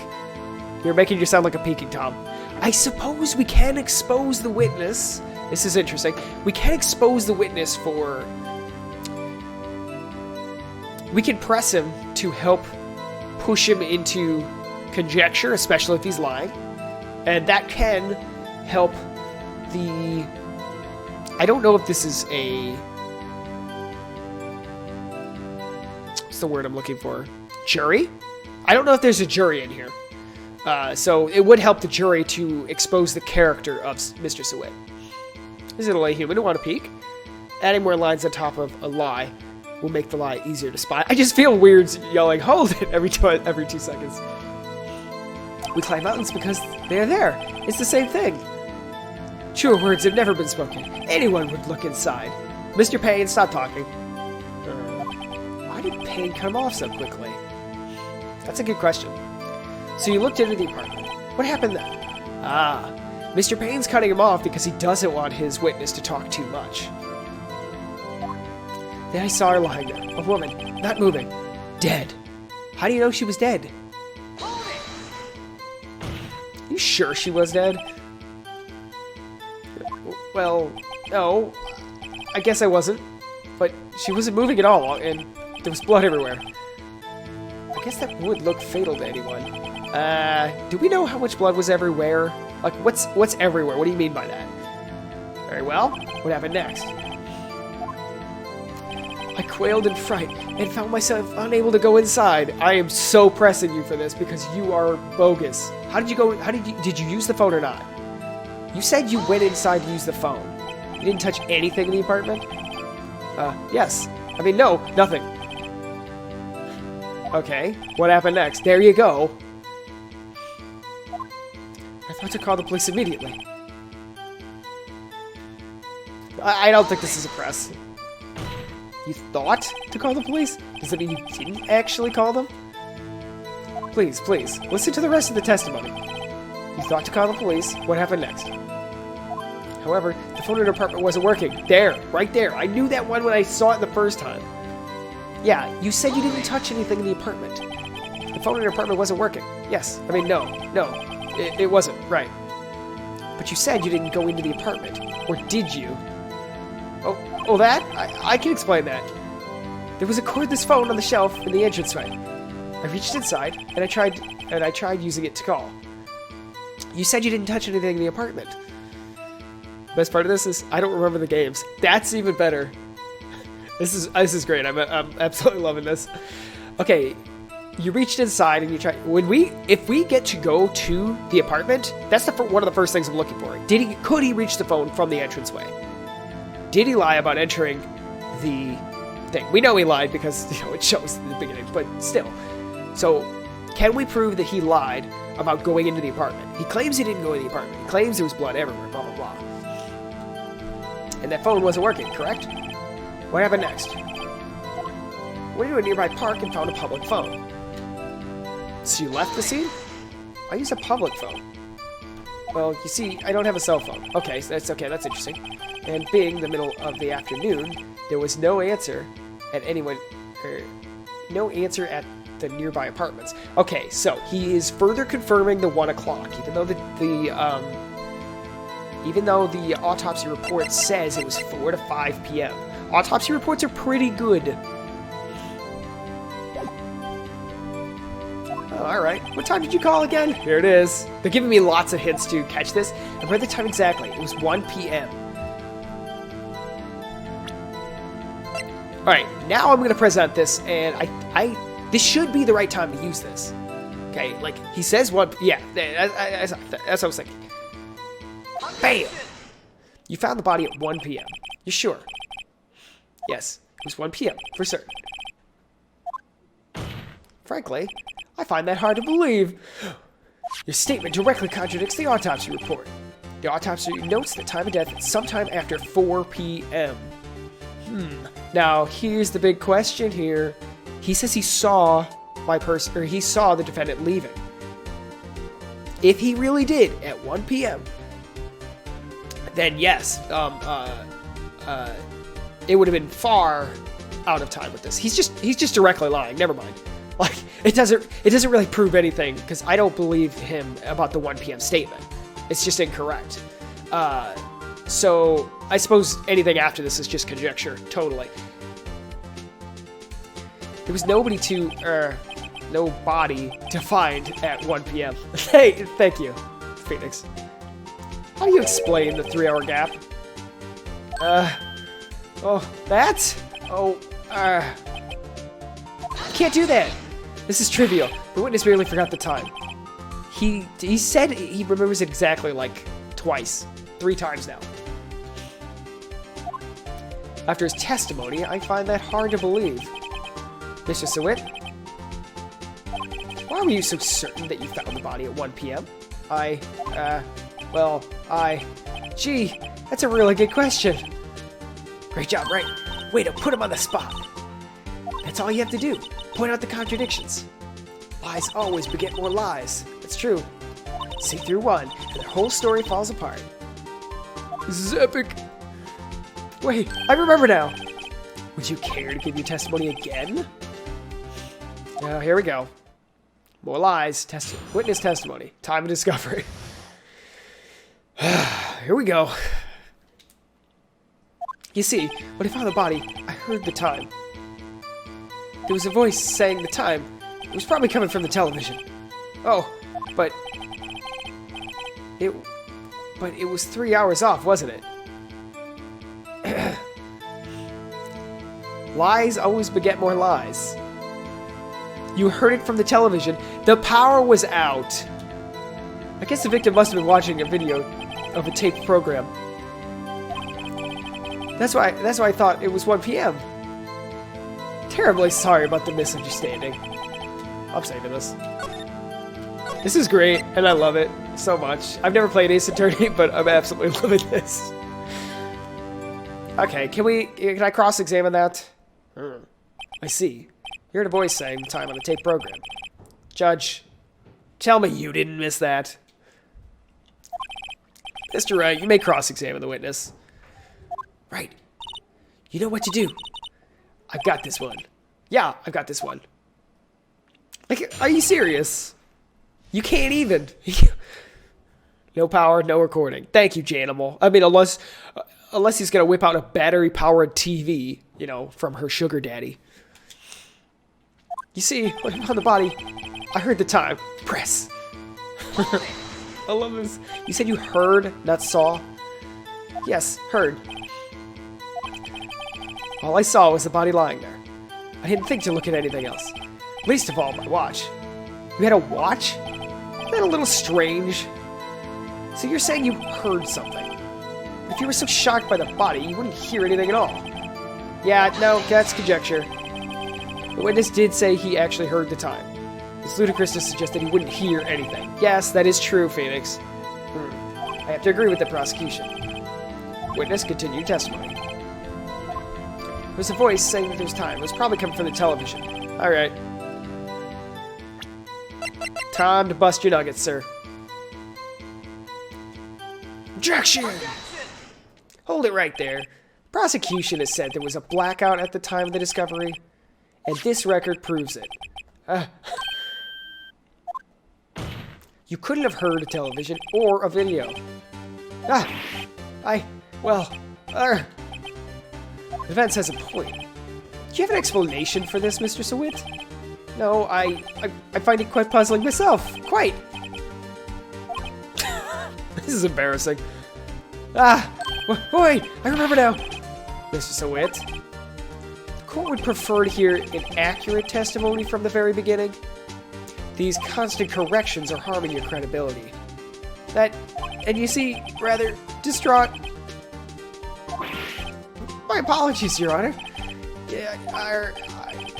You're making you sound like a peeking Tom. I suppose we can expose the witness. This is interesting. We can expose the witness for... We can press him to help push him into conjecture, especially if he's lying. And that can help the... I don't know if this is a... What's the word I'm looking for? Jury? I don't know if there's a jury in here. So it would help the jury to expose the character of Mr. Sawit. Is it a lay human who want to peek? Adding more lines on top of a lie will make the lie easier to spot. I just feel weird yelling, hold it, every 2 seconds. We climb mountains because they're there. It's the same thing. Truer words have never been spoken. Anyone would look inside. Mr. Payne, stop talking. Why did Payne come off so quickly? That's a good question. So you looked into the apartment. What happened then? Mr. Payne's cutting him off because he doesn't want his witness to talk too much. Then I saw her lying there. A woman, not moving. Dead. How do you know she was dead? You sure she was dead? Well, no. I guess I wasn't. But she wasn't moving at all, and there was blood everywhere. I guess that would look fatal to anyone. Do we know how much blood was everywhere? Like, what's everywhere? What do you mean by that? Very well. What happened next? I quailed in fright and found myself unable to go inside. I am so pressing you for this because you are bogus. How did you go? Did you use the phone or not? You said you went inside to use the phone. You didn't touch anything in the apartment? Yes. I mean, no, nothing. Okay, what happened next? There you go. I thought to call the police immediately. I don't think this is a press. You thought to call the police? Does that mean you didn't actually call them? Please, listen to the rest of the testimony. You thought to call the police. What happened next? However, the phone in her apartment wasn't working. There, right there. I knew that one when I saw it the first time. Yeah, you said you didn't touch anything in the apartment. The The phone in your apartment wasn't working. Yes. I mean, no. It wasn't. Right. But you said you didn't go into the apartment. Or did you? Oh, that? I can explain that. There was a cordless phone on the shelf in the entranceway. I reached inside, and I tried using it to call. You said you didn't touch anything in the apartment. Best part of this is I don't remember the games. That's even better. This is great. I'm absolutely loving this. Okay, you reached inside and you tried. If we get to go to the apartment, that's one of the first things I'm looking for. Could he reach the phone from the entranceway? Did he lie about entering the thing? We know he lied because it shows in the beginning, but still. So, can we prove that he lied about going into the apartment? He claims he didn't go in the apartment. He claims there was blood everywhere. Blah blah blah. And that phone wasn't working, correct? What happened next? Went to a nearby park and found a public phone. So you left the scene? I use a public phone. Well, you see, I don't have a cell phone. Okay, so that's okay. That's interesting. And being the middle of the afternoon, there was no answer at no answer at the nearby apartments. Okay, so he is further confirming the 1 o'clock, even though the autopsy report says it was 4 to 5 p.m. Autopsy reports are pretty good. Alright, what time did you call again? Here it is. They're giving me lots of hints to catch this. I read the time exactly. It was 1 p.m. Alright, now I'm going to present this, and this should be the right time to use this. Okay, like, he says 1... Yeah, that's what I was thinking. Bam! You found the body at 1 p.m. You sure? Yes, it was 1 p.m. for certain. Frankly, I find that hard to believe. Your statement directly contradicts the autopsy report. The autopsy notes the time of death sometime after 4 p.m. Now, here's the big question here. He says he saw he saw the defendant leaving. If he really did at 1 p.m., then yes, it would have been far out of time with this. He's just directly lying. Never mind. Like, it doesn't really prove anything because I don't believe him about the 1 p.m. statement. It's just incorrect. So I suppose anything after this is just conjecture. Totally. There was no body to find at 1 p.m. Hey, thank you, Phoenix. How do you explain the 3-hour gap? Can't do that. This is trivial. The witness merely forgot the time. He said he remembers it exactly like twice, 3 times now. After his testimony, I find that hard to believe. Mr. Sewit, why were you so certain that you found the body at 1 p.m.? Gee, that's a really good question. Great job, right? Way to put him on the spot. That's all you have to do. Point out the contradictions. Lies always beget more lies. That's true. See through one, and the whole story falls apart. This is epic. Wait, I remember now. Would you care to give your testimony again? Here we go. More lies. Witness testimony. Time of discovery. Here we go. You see, when I found the body, I heard the time. There was a voice saying the time. It was probably coming from the television. Oh, but it was 3 hours off, wasn't it? Lies always beget more lies. You heard it from the television. The power was out. I guess the victim must have been watching a video of a taped program. That's why I thought it was 1 p.m. Terribly sorry about the misunderstanding. I'm saving this. This is great, and I love it so much. I've never played Ace Attorney, but I'm absolutely loving this. Okay, can I cross-examine that? I see. You heard a voice saying the time on the tape program. Judge, tell me you didn't miss that. Mr. Wright, you may cross-examine the witness. Right. You know what to do. I've got this one. Yeah, I've got this one. Like, are you serious? You can't even. No power, no recording. Thank you, Janimal. I mean, unless he's gonna whip out a battery-powered TV, you know, from her sugar daddy. You see, on the body, I heard the time. Press. I love this. You said you heard, not saw? Yes, heard. All I saw was the body lying there. I didn't think to look at anything else. Least of all, my watch. You had a watch? Isn't that a little strange? So you're saying you heard something. If you were so shocked by the body, you wouldn't hear anything at all. Yeah, no, that's conjecture. The witness did say he actually heard the time. It's ludicrous to suggest that he wouldn't hear anything. Yes, that is true, Phoenix. I have to agree with the prosecution. Witness, continue testimony. It was a voice saying that there's time. It was probably coming from the television. Alright. Time to bust your nuggets, sir. Objection! Hold it right there. Prosecution has said there was a blackout at the time of the discovery, and this record proves it. You couldn't have heard a television or a video. The defense has a point. Do you have an explanation for this, Mr. Sawit? No, I find it quite puzzling myself. Quite. This is embarrassing. Boy, I remember now. Mr. Sawit. The court would prefer to hear an accurate testimony from the very beginning. These constant corrections are harming your credibility. And you see, rather distraught. My apologies, Your Honor. Yeah,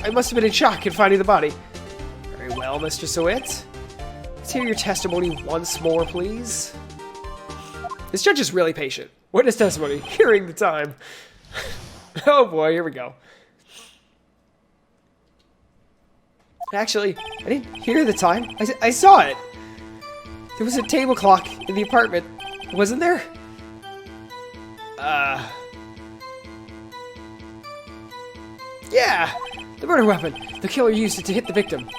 I must have been in shock in finding the body. Very well, Mr. Sawit. Let's hear your testimony once more, please. This judge is really patient. Witness testimony, hearing the time. Oh boy, here we go. Actually, I didn't hear the time. I saw it. There was a table clock in the apartment, wasn't there? Yeah, the murder weapon. The killer used it to hit the victim.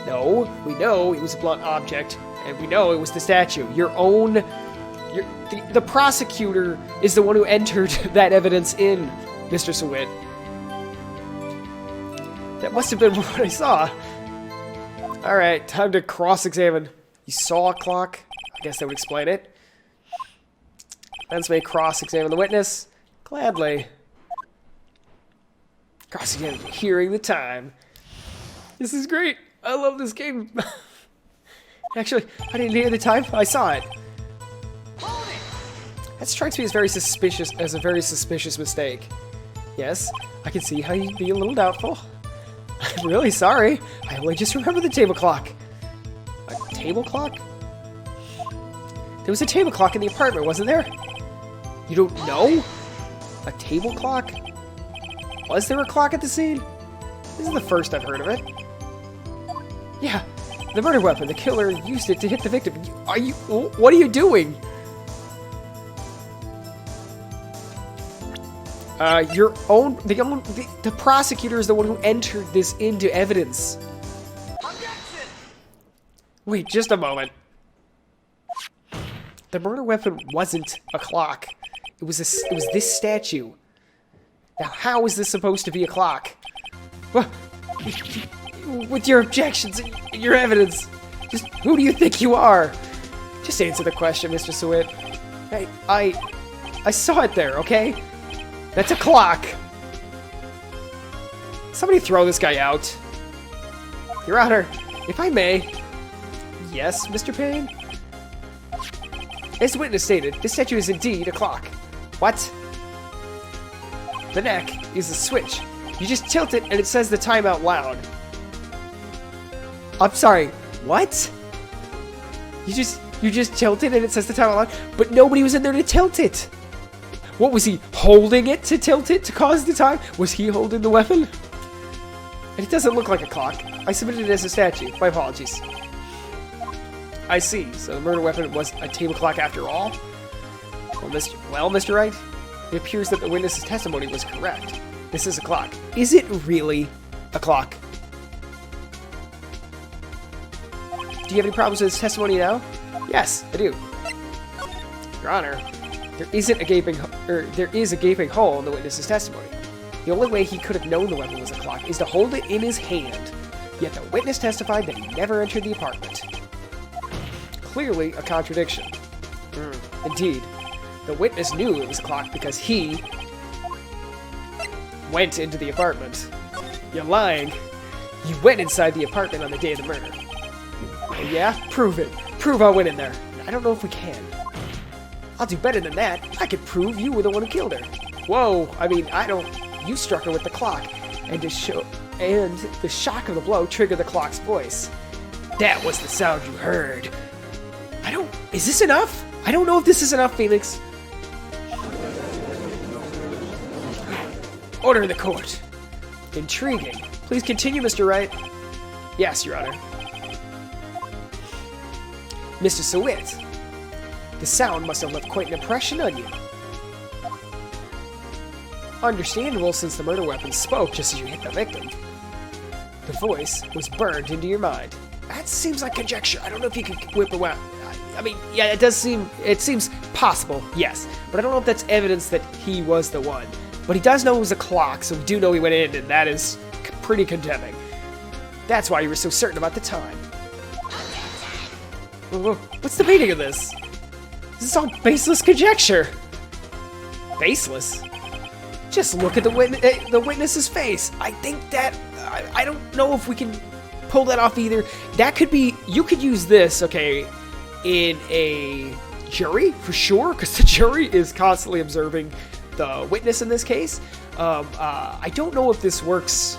No, we know it was a blunt object, and we know it was the statue. The prosecutor is the one who entered that evidence in, Mr. Sawit. That must have been what I saw. Alright, time to cross-examine. You saw a clock? I guess that would explain it. Defense may cross-examine the witness. Gladly. Cross-examine, hearing the time. This is great. I love this game. Actually, I didn't hear the time. I saw it. That strikes me as a very suspicious mistake. Yes, I can see how you'd be a little doubtful. I'm really sorry. I only just remember the table clock. A table clock? There was a table clock in the apartment, wasn't there? You don't know? A table clock? Was there a clock at the scene? This is the first I've heard of it. Yeah, the murder weapon. The killer used it to hit the victim. What are you doing? The prosecutor is the one who entered this into evidence. Objection! Wait, just a moment. The murder weapon wasn't a clock. It was this statue. Now, how is this supposed to be a clock? With your objections and your evidence, just who do you think you are? Just answer the question, Mr. Sawit. Hey, I saw it there, okay? That's a clock. Somebody throw this guy out. Your Honor, if I may. Yes, Mr. Payne? As the witness stated, this statue is indeed a clock. What? The neck is a switch. You just tilt it and it says the time out loud. I'm sorry, what? You just tilt it and it says the time out loud? But nobody was in there to tilt it. What, was he holding it to tilt it to cause the time? Was he holding the weapon? And it doesn't look like a clock. I submitted it as a statue. My apologies. I see. So the murder weapon was a table clock after all? Well, Mr. Wright, it appears that the witness's testimony was correct. This is a clock. Is it really a clock? Do you have any problems with his testimony now? Yes, I do. Your Honor, there is a gaping hole in the witness's testimony. The only way he could have known the weapon was a clock is to hold it in his hand. Yet the witness testified that he never entered the apartment. Clearly a contradiction. Indeed, the witness knew it was a clock because he went into the apartment. You're lying. You went inside the apartment on the day of the murder. Yeah? Prove it. Prove I went in there. I don't know if we can. I'll do better than that. I could prove you were the one who killed her. Whoa, I mean, I don't... You struck her with the clock, and the shock of the blow triggered the clock's voice. That was the sound you heard. Is this enough? I don't know if this is enough, Phoenix. Order in the court. Intriguing. Please continue, Mr. Wright. Yes, Your Honor. Mr. Sewit, the sound must have left quite an impression on you. Understandable, since the murder weapon spoke just as you hit the victim. The voice was burned into your mind. That seems like conjecture. I don't know if you could whip a weapon. I mean, yeah, it seems possible, yes. But I don't know if that's evidence that he was the one. But he does know it was a clock, so we do know he went in, and that is pretty condemning. That's why you were so certain about the time. What's the meaning of this? This is all baseless conjecture. Baseless? Just look at the witness's face. I think that... I don't know if we can pull that off either. That could be... You could use this, okay, in a jury, for sure, because the jury is constantly observing the witness in this case. I don't know if this works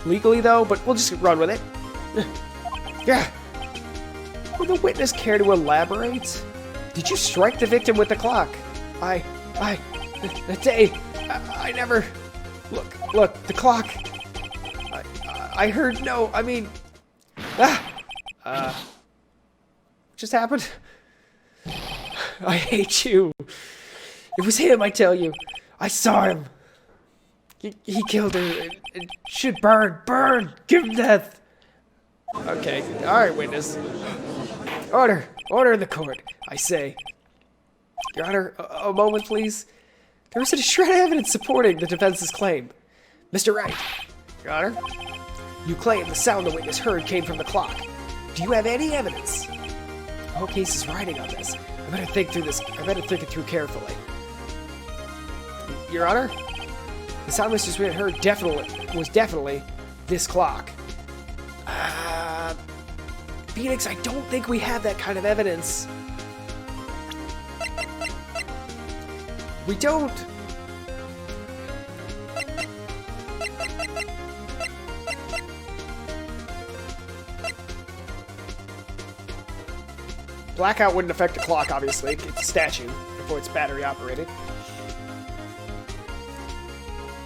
legally, though, but we'll just run with it. Yeah. Would the witness care to elaborate? Did you strike the victim with the clock? That day, I never... Look, the clock. I heard no, I mean... Just happened? I hate you. It was him, I tell you. I saw him. He killed her. It should burn. Burn! Give him death! Okay, alright, witness. Order in the court, I say. Your Honor, a moment, please. There is a shred of evidence supporting the defense's claim. Mr. Wright, Your Honor, you claim the sound the witness heard came from the clock. Do you have any evidence? The whole case is riding on this. I better think through this. I better think it through carefully. Your Honor, the sound Mr. Wright heard was definitely this clock. Phoenix, I don't think we have that kind of evidence. We don't. Blackout wouldn't affect the clock, obviously. It's a statue before it's battery operated.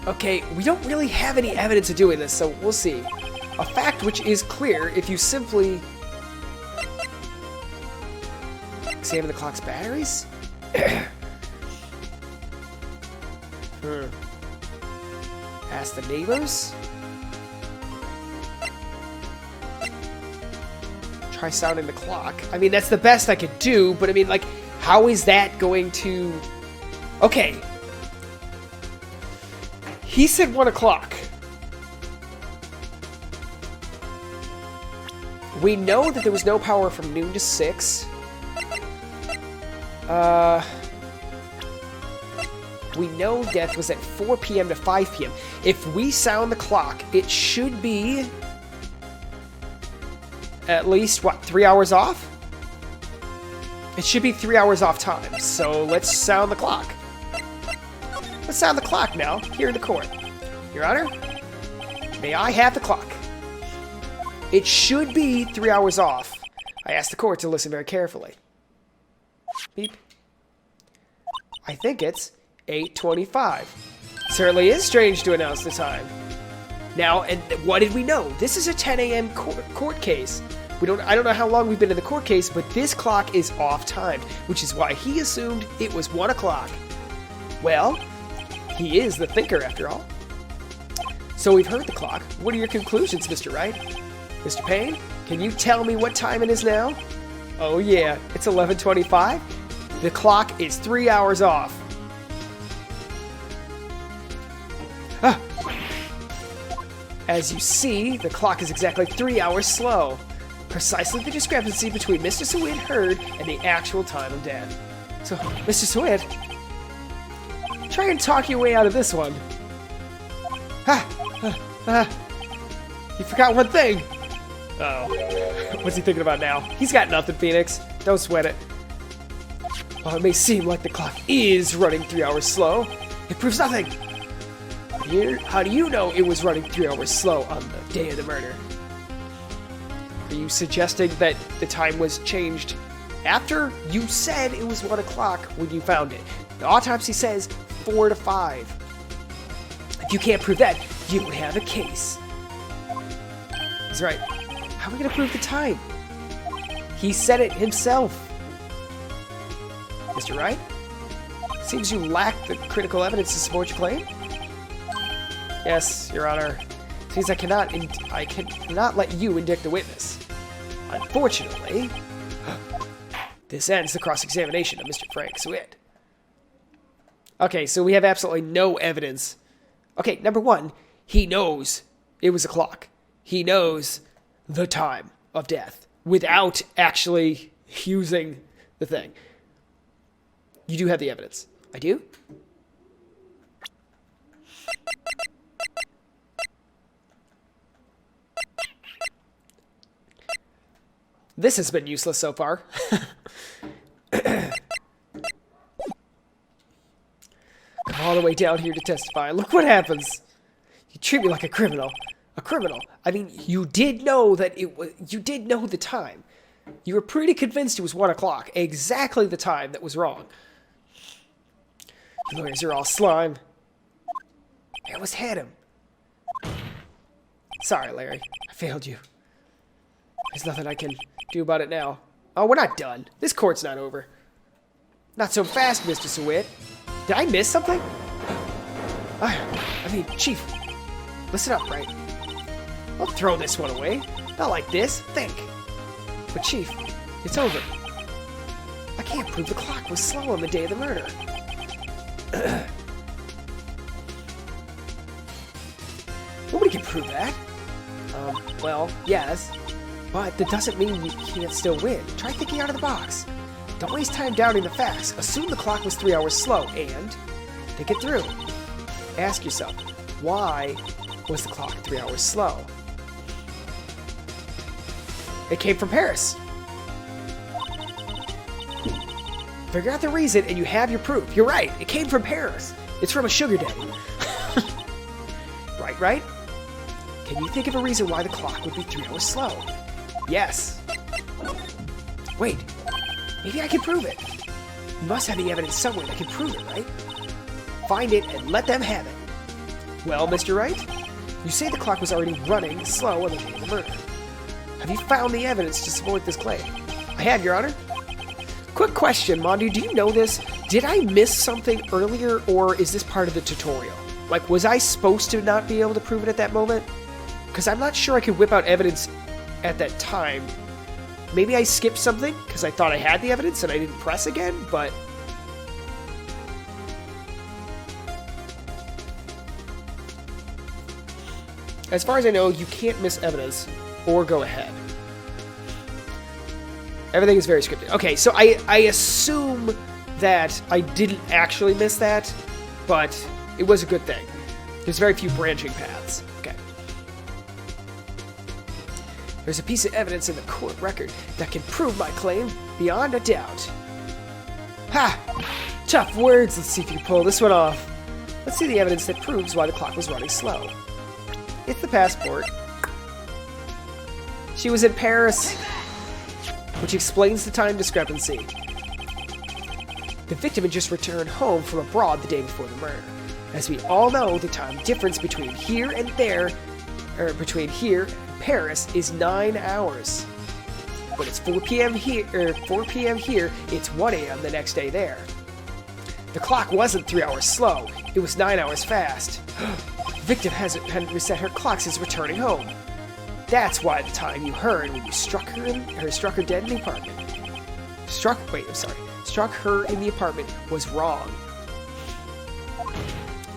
Okay, we don't really have any evidence of doing this, so we'll see. A fact which is clear if you simply examine the clock's batteries? Ask the neighbors? Try sounding the clock. I mean, that's the best I could do, but I mean, like, how is that going to... Okay. He said 1 o'clock. We know that there was no power from noon to 6. We know death was at 4 p.m. to 5 p.m. If we sound the clock, it should be at least, what, 3 hours off? It should be 3 hours off time, so let's sound the clock. Let's sound the clock now, here in the court. Your Honor, may I have the clock? It should be 3 hours off. I ask the court to listen very carefully. Beep. I think it's 8:25. Certainly is strange to announce the time. Now, and what did we know? This is a 10 a.m. court case. I don't know how long we've been in the court case, but this clock is off-timed, which is why he assumed it was 1 o'clock. Well, he is the thinker after all. So we've heard the clock. What are your conclusions, Mr. Wright? Mr. Payne, can you tell me what time it is now? Oh yeah, it's 11:25. The clock is 3 hours off. Ah. As you see, the clock is exactly 3 hours slow. Precisely the discrepancy between Mr. Sawid heard and the actual time of death. So, Mr. Sawid, try and talk your way out of this one. You forgot one thing. Uh-oh. What's he thinking about now? He's got nothing, Phoenix. Don't sweat it. While it may seem like the clock is running 3 hours slow, it proves nothing. How do you know it was running 3 hours slow on the day of the murder? Are you suggesting that the time was changed after you said it was 1 o'clock when you found it? The autopsy says 4 to 5. If you can't prove that, you don't have a case. He's right. How are we going to prove the time? He said it himself. Mr. Wright? Seems you lack the critical evidence to support your claim? Yes, Your Honor. Seems I cannot let you indict the witness. Unfortunately, this ends the cross-examination of Mr. Frank Sawid. Okay, so we have absolutely no evidence. Okay, number one, he knows it was a clock. He knows the time of death without actually using the thing. You do have the evidence. I do? This has been useless so far. Come all the way down here to testify. Look what happens. You treat me like a criminal. A criminal. I mean, you did know that it was. You did know the time. You were pretty convinced it was 1 o'clock. Exactly the time that was wrong. The lawyers are all slime. I almost had him. Sorry, Larry. I failed you. There's nothing I can do about it now. Oh, we're not done. This court's not over. Not so fast, Mr. Sawid. Did I miss something? I mean, Chief, listen up, right? Don't throw this one away. Not like this. Think. But Chief, it's over. I can't prove the clock was slow on the day of the murder. Nobody can prove that. Well, yes. But that doesn't mean you can't still win. Try thinking out of the box. Don't waste time doubting the facts. Assume the clock was 3 hours slow and think it through. Ask yourself, why was the clock 3 hours slow? It came from Paris. Figure out the reason and you have your proof. You're right, it came from Paris. It's from a sugar daddy. Right? Can you think of a reason why the clock would be 3 hours slow? Yes. Wait, maybe I can prove it. You must have the evidence somewhere that can prove it, right? Find it and let them have it. Well, Mr. Wright, you say the clock was already running slow on the day of the murder. Have you found the evidence to support this claim? I have, Your Honor. Quick question, Mondu, do you know this? Did I miss something earlier, or is this part of the tutorial? Like, was I supposed to not be able to prove it at that moment? Because I'm not sure I could whip out evidence at that time. Maybe I skipped something because I thought I had the evidence and I didn't press again, but... As far as I know, you can't miss evidence or go ahead. Everything is very scripted. Okay, so I assume that I didn't actually miss that, but it was a good thing. There's very few branching paths. Okay. There's a piece of evidence in the court record that can prove my claim beyond a doubt. Ha! Tough words. Let's see if you can pull this one off. Let's see the evidence that proves why the clock was running slow. It's the passport. She was in Paris, which explains the time discrepancy. The victim had just returned home from abroad the day before the murder. As we all know, the time difference between here and there, or between here and Paris, is 9 hours. When it's 4 p.m. here, it's 1 a.m. the next day there. The clock wasn't 3 hours slow; it was 9 hours fast. The victim hadn't reset her clock since returning home. That's why the time you heard when you struck her dead in the apartment. Struck her in the apartment was wrong.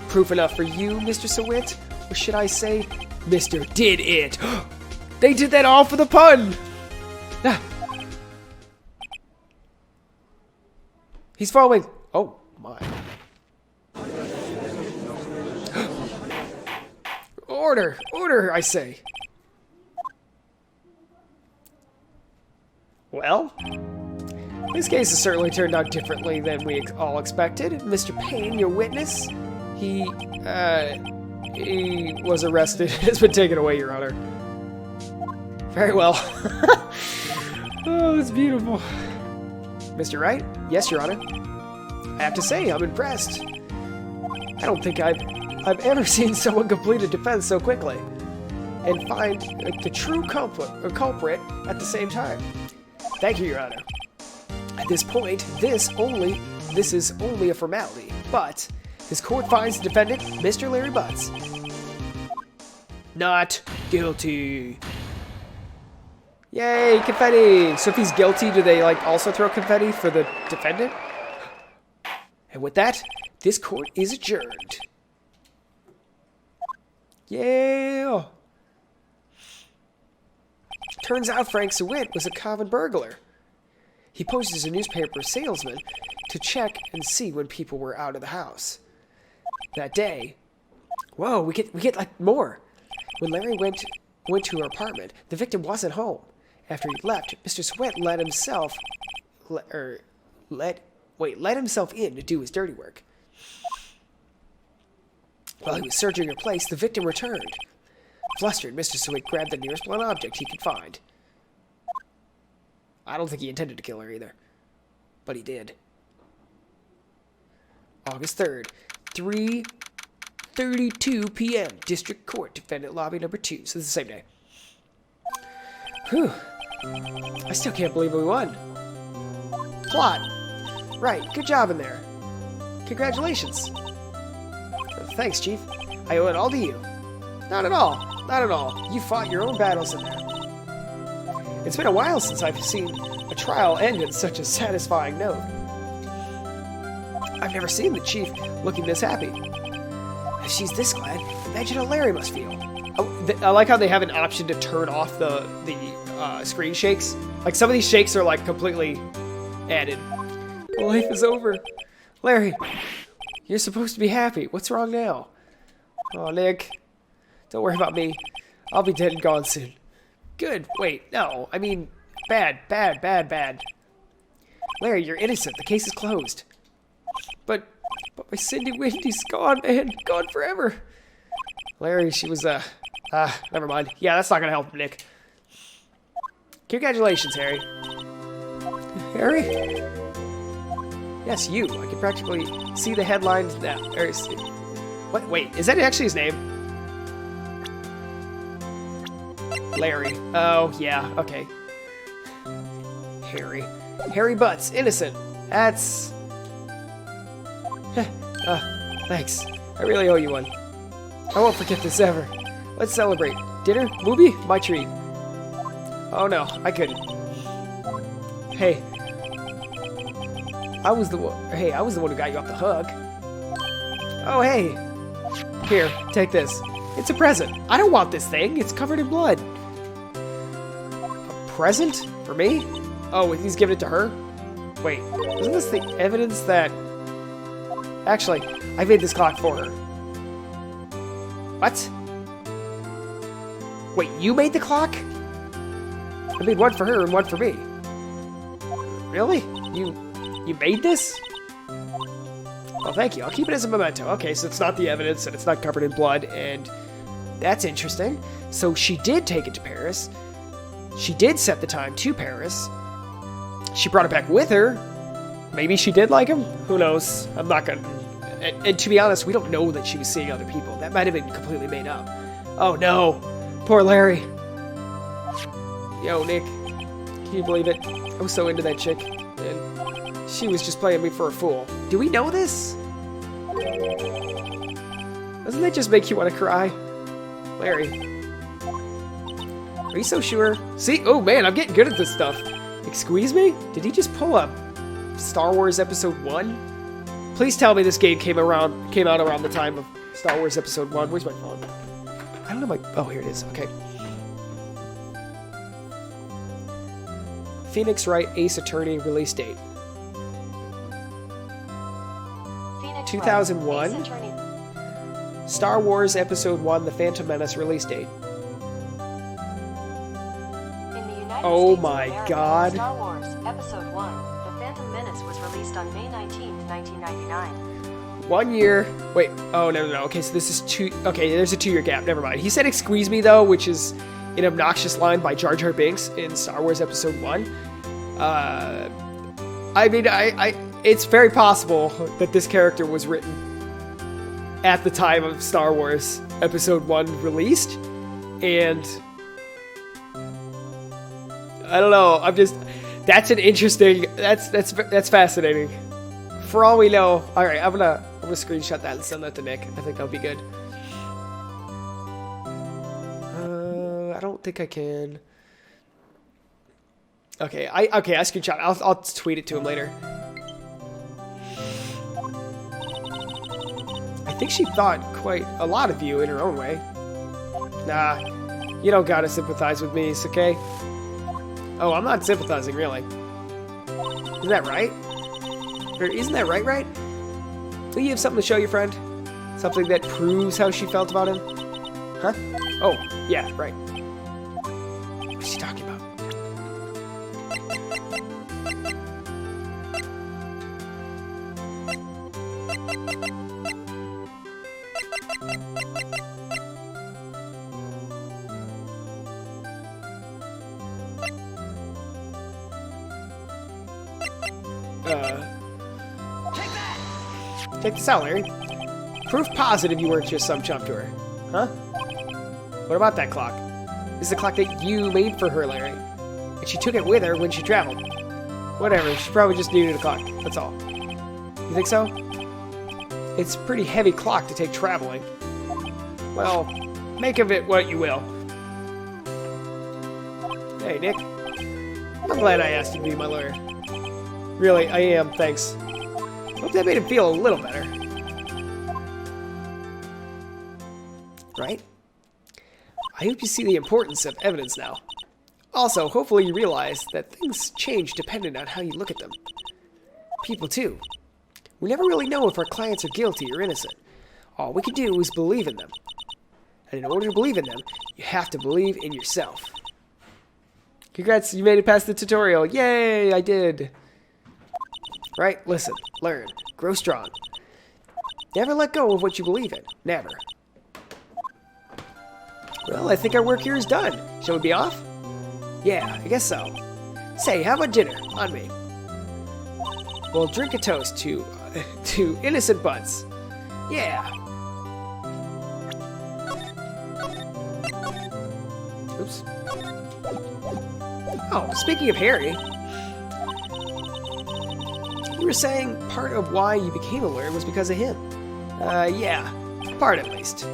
Proof enough for you, Mr. Sawit? Or should I say, Mr. Did It? They did that all for the pun! Ah. He's following. Oh, my. Order! Order, I say! Well, this case has certainly turned out differently than we all expected. Mr. Payne, your witness, he was arrested and has been taken away, Your Honor. Very well. Oh, that's beautiful. Mr. Wright? Yes, Your Honor. I have to say, I'm impressed. I don't think I've ever seen someone complete a defense so quickly and find the true culprit at the same time. Thank you, Your Honor. At this point, this is only a formality, but this court finds the defendant, Mr. Larry Butts, not guilty. Yay, confetti! So if he's guilty, do they also throw confetti for the defendant? And with that, this court is adjourned. Yeah! Turns out Frank Sawit was a common burglar. He posed as a newspaper salesman to check and see when people were out of the house. That day, whoa, we get more. When Larry went to her apartment, the victim wasn't home. After he left, Mr. Sawit let himself in to do his dirty work. While he was searching her place, the victim returned. Flustered, Mr. Sawit grabbed the nearest blunt object he could find. I don't think he intended to kill her either, but he did. August 3rd, 3:32 p.m. District Court, Defendant Lobby number 2. So this is the same day. Whew. I still can't believe we won. Plot. Right, good job in there. Congratulations. Thanks, Chief. I owe it all to you. Not at all. Not at all. You fought your own battles in there. It's been a while since I've seen a trial end in such a satisfying note. I've never seen the Chief looking this happy. If she's this glad, imagine how Larry must feel. I like how they have an option to turn off the screen shakes. Like, some of these shakes are, completely added. Life is over. Larry, you're supposed to be happy. What's wrong now? Oh, Nick. Don't worry about me. I'll be dead and gone soon. Good. Wait, no. I mean, bad. Larry, you're innocent. The case is closed. But my Cindy Wendy's gone, man. Gone forever. Larry, she was, never mind. Yeah, that's not gonna help, Nick. Congratulations, Harry. Harry? Yes, you. I can practically see the headlines now. What? Wait, is that actually his name? Larry. Oh, yeah, okay. Harry. Harry Butts, innocent. That's... thanks. I really owe you one. I won't forget this ever. Let's celebrate. Dinner? Movie? My treat. Oh no, I couldn't. Hey. I was the one who got you off the hook. Oh, hey. Here, take this. It's a present. I don't want this thing. It's covered in blood. A present? For me? Oh, he's giving it to her? Wait, isn't this the evidence that... Actually, I made this clock for her. What? Wait, you made the clock? I made one for her and one for me. Really? You made this? Well, thank you. I'll keep it as a memento. Okay, so it's not the evidence and it's not covered in blood, and that's interesting. So she did take it to Paris. She did set the time to Paris. She brought it back with her. Maybe she did like him. Who knows? I'm not gonna... And to be honest, we don't know that she was seeing other people. That might have been completely made up. Oh no. Poor Larry. Yo, Nick. Can you believe it? I was so into that chick. And she was just playing me for a fool. Do we know this? Doesn't that just make you want to cry? Larry. Are you so sure? See? Oh, man, I'm getting good at this stuff. Excuse me? Did he just pull up Star Wars Episode 1? Please tell me this game came out around the time of Star Wars Episode 1. Where's my phone? I don't know my... Oh, here it is. Okay. Phoenix Wright Ace Attorney release date. 2001. Star Wars Episode 1 The Phantom Menace release date. Oh my God. Star Wars Episode 1 The Phantom Menace was released on May 19th, 1999. 1 year. Wait. Oh, no. Okay, so this is two. Okay, there's a 2-year gap. Never mind. He said "excuse me" though, which is an obnoxious line by Jar Jar Binks in Star Wars Episode 1. I mean, it's very possible that this character was written at the time of Star Wars Episode 1 released, and I don't know. That's an interesting. That's fascinating. For all we know, all right. I'm gonna screenshot that and send that to Nick. I think that'll be good. I don't think I can. Okay, I screenshot. I'll tweet it to him later. I think she thought quite a lot of you in her own way. Nah, you don't gotta sympathize with me, it's okay? Oh, I'm not sympathizing, really. Isn't that right? Or isn't that right? Will you have something to show your friend? Something that proves how she felt about him? Huh? Oh, yeah, right. What's she talking about? Check this out, Larry. Proof positive you weren't just some chump to her. Huh? What about that clock? This is the clock that you made for her, Larry. And she took it with her when she traveled. Whatever, she probably just needed a clock. That's all. You think so? It's a pretty heavy clock to take traveling. Well, make of it what you will. Hey, Nick. I'm glad I asked you to be my lawyer. Really, I am, thanks. Hope that made him feel a little better. Right? I hope you see the importance of evidence now. Also, hopefully you realize that things change depending on how you look at them. People, too. We never really know if our clients are guilty or innocent. All we can do is believe in them. And in order to believe in them, you have to believe in yourself. Congrats, you made it past the tutorial. Yay, I did. Right? Listen, learn, grow strong. Never let go of what you believe in. Never. Well, I think our work here is done. Shall we be off? Yeah, I guess so. Say, how about dinner? On me. We'll drink a toast to innocent butts. Yeah. Oops. Oh, speaking of Harry, you were saying part of why you became a lawyer was because of him. Yeah, part at least.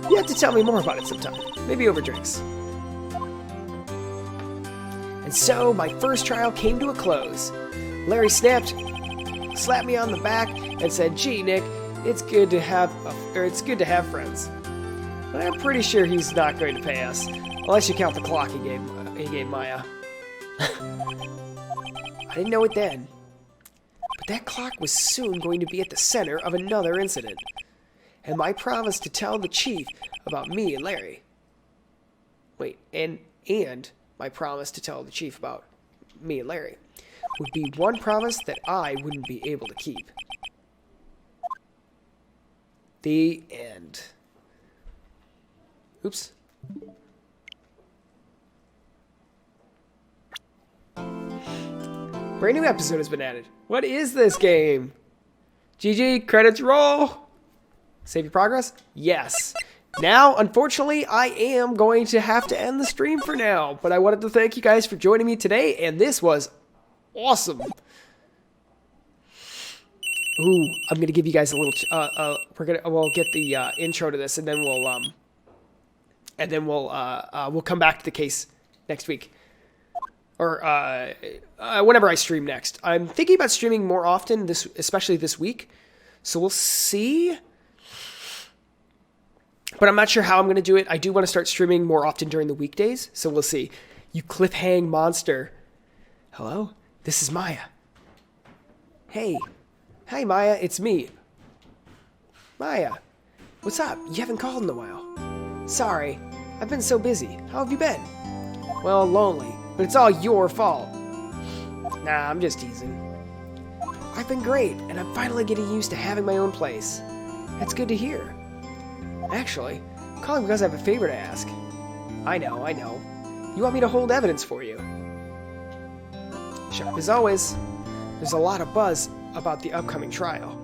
You have to tell me more about it sometime, maybe over drinks. And so my first trial came to a close. Larry slapped me on the back and said, "Gee, Nick, it's good to have friends." But I'm pretty sure he's not going to pay us, unless you count the clock he gave Maya. I didn't know it then, but that clock was soon going to be at the center of another incident, and my promise to tell the chief about me and Larry. Wait, and my promise to tell the chief about me and Larry would be one promise that I wouldn't be able to keep. The end. Oops. Brand new episode has been added. What is this game? GG, credits roll. Save your progress? Yes. Now, unfortunately, I am going to have to end the stream for now, but I wanted to thank you guys for joining me today, and this was awesome. Ooh, I'm going to give you guys a little, we'll get the intro to this, and then we'll and then we'll come back to the case next week. Or whenever I stream next. I'm thinking about streaming more often, especially this week. So we'll see. But I'm not sure how I'm going to do it. I do want to start streaming more often during the weekdays. So we'll see. You cliffhang monster. Hello? This is Maya. Hey. Hi, Maya. It's me. Maya. What's up? You haven't called in a while. Sorry. I've been so busy. How have you been? Well, lonely. But it's all your fault. Nah, I'm just teasing. I've been great, and I'm finally getting used to having my own place. That's good to hear. Actually, I'm calling because I have a favor to ask. I know. You want me to hold evidence for you? Sharp as always. There's a lot of buzz about the upcoming trial.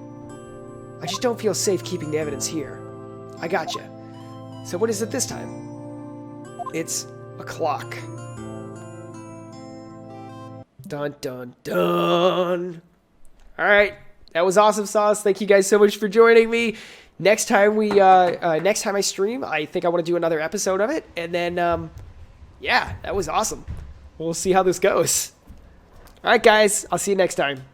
I just don't feel safe keeping the evidence here. I gotcha. So what is it this time? It's a clock. Dun, dun, dun. All right. That was awesome sauce. Thank you guys so much for joining me. Next time I stream, I think I want to do another episode of it. And then, yeah, that was awesome. We'll see how this goes. All right, guys. I'll see you next time.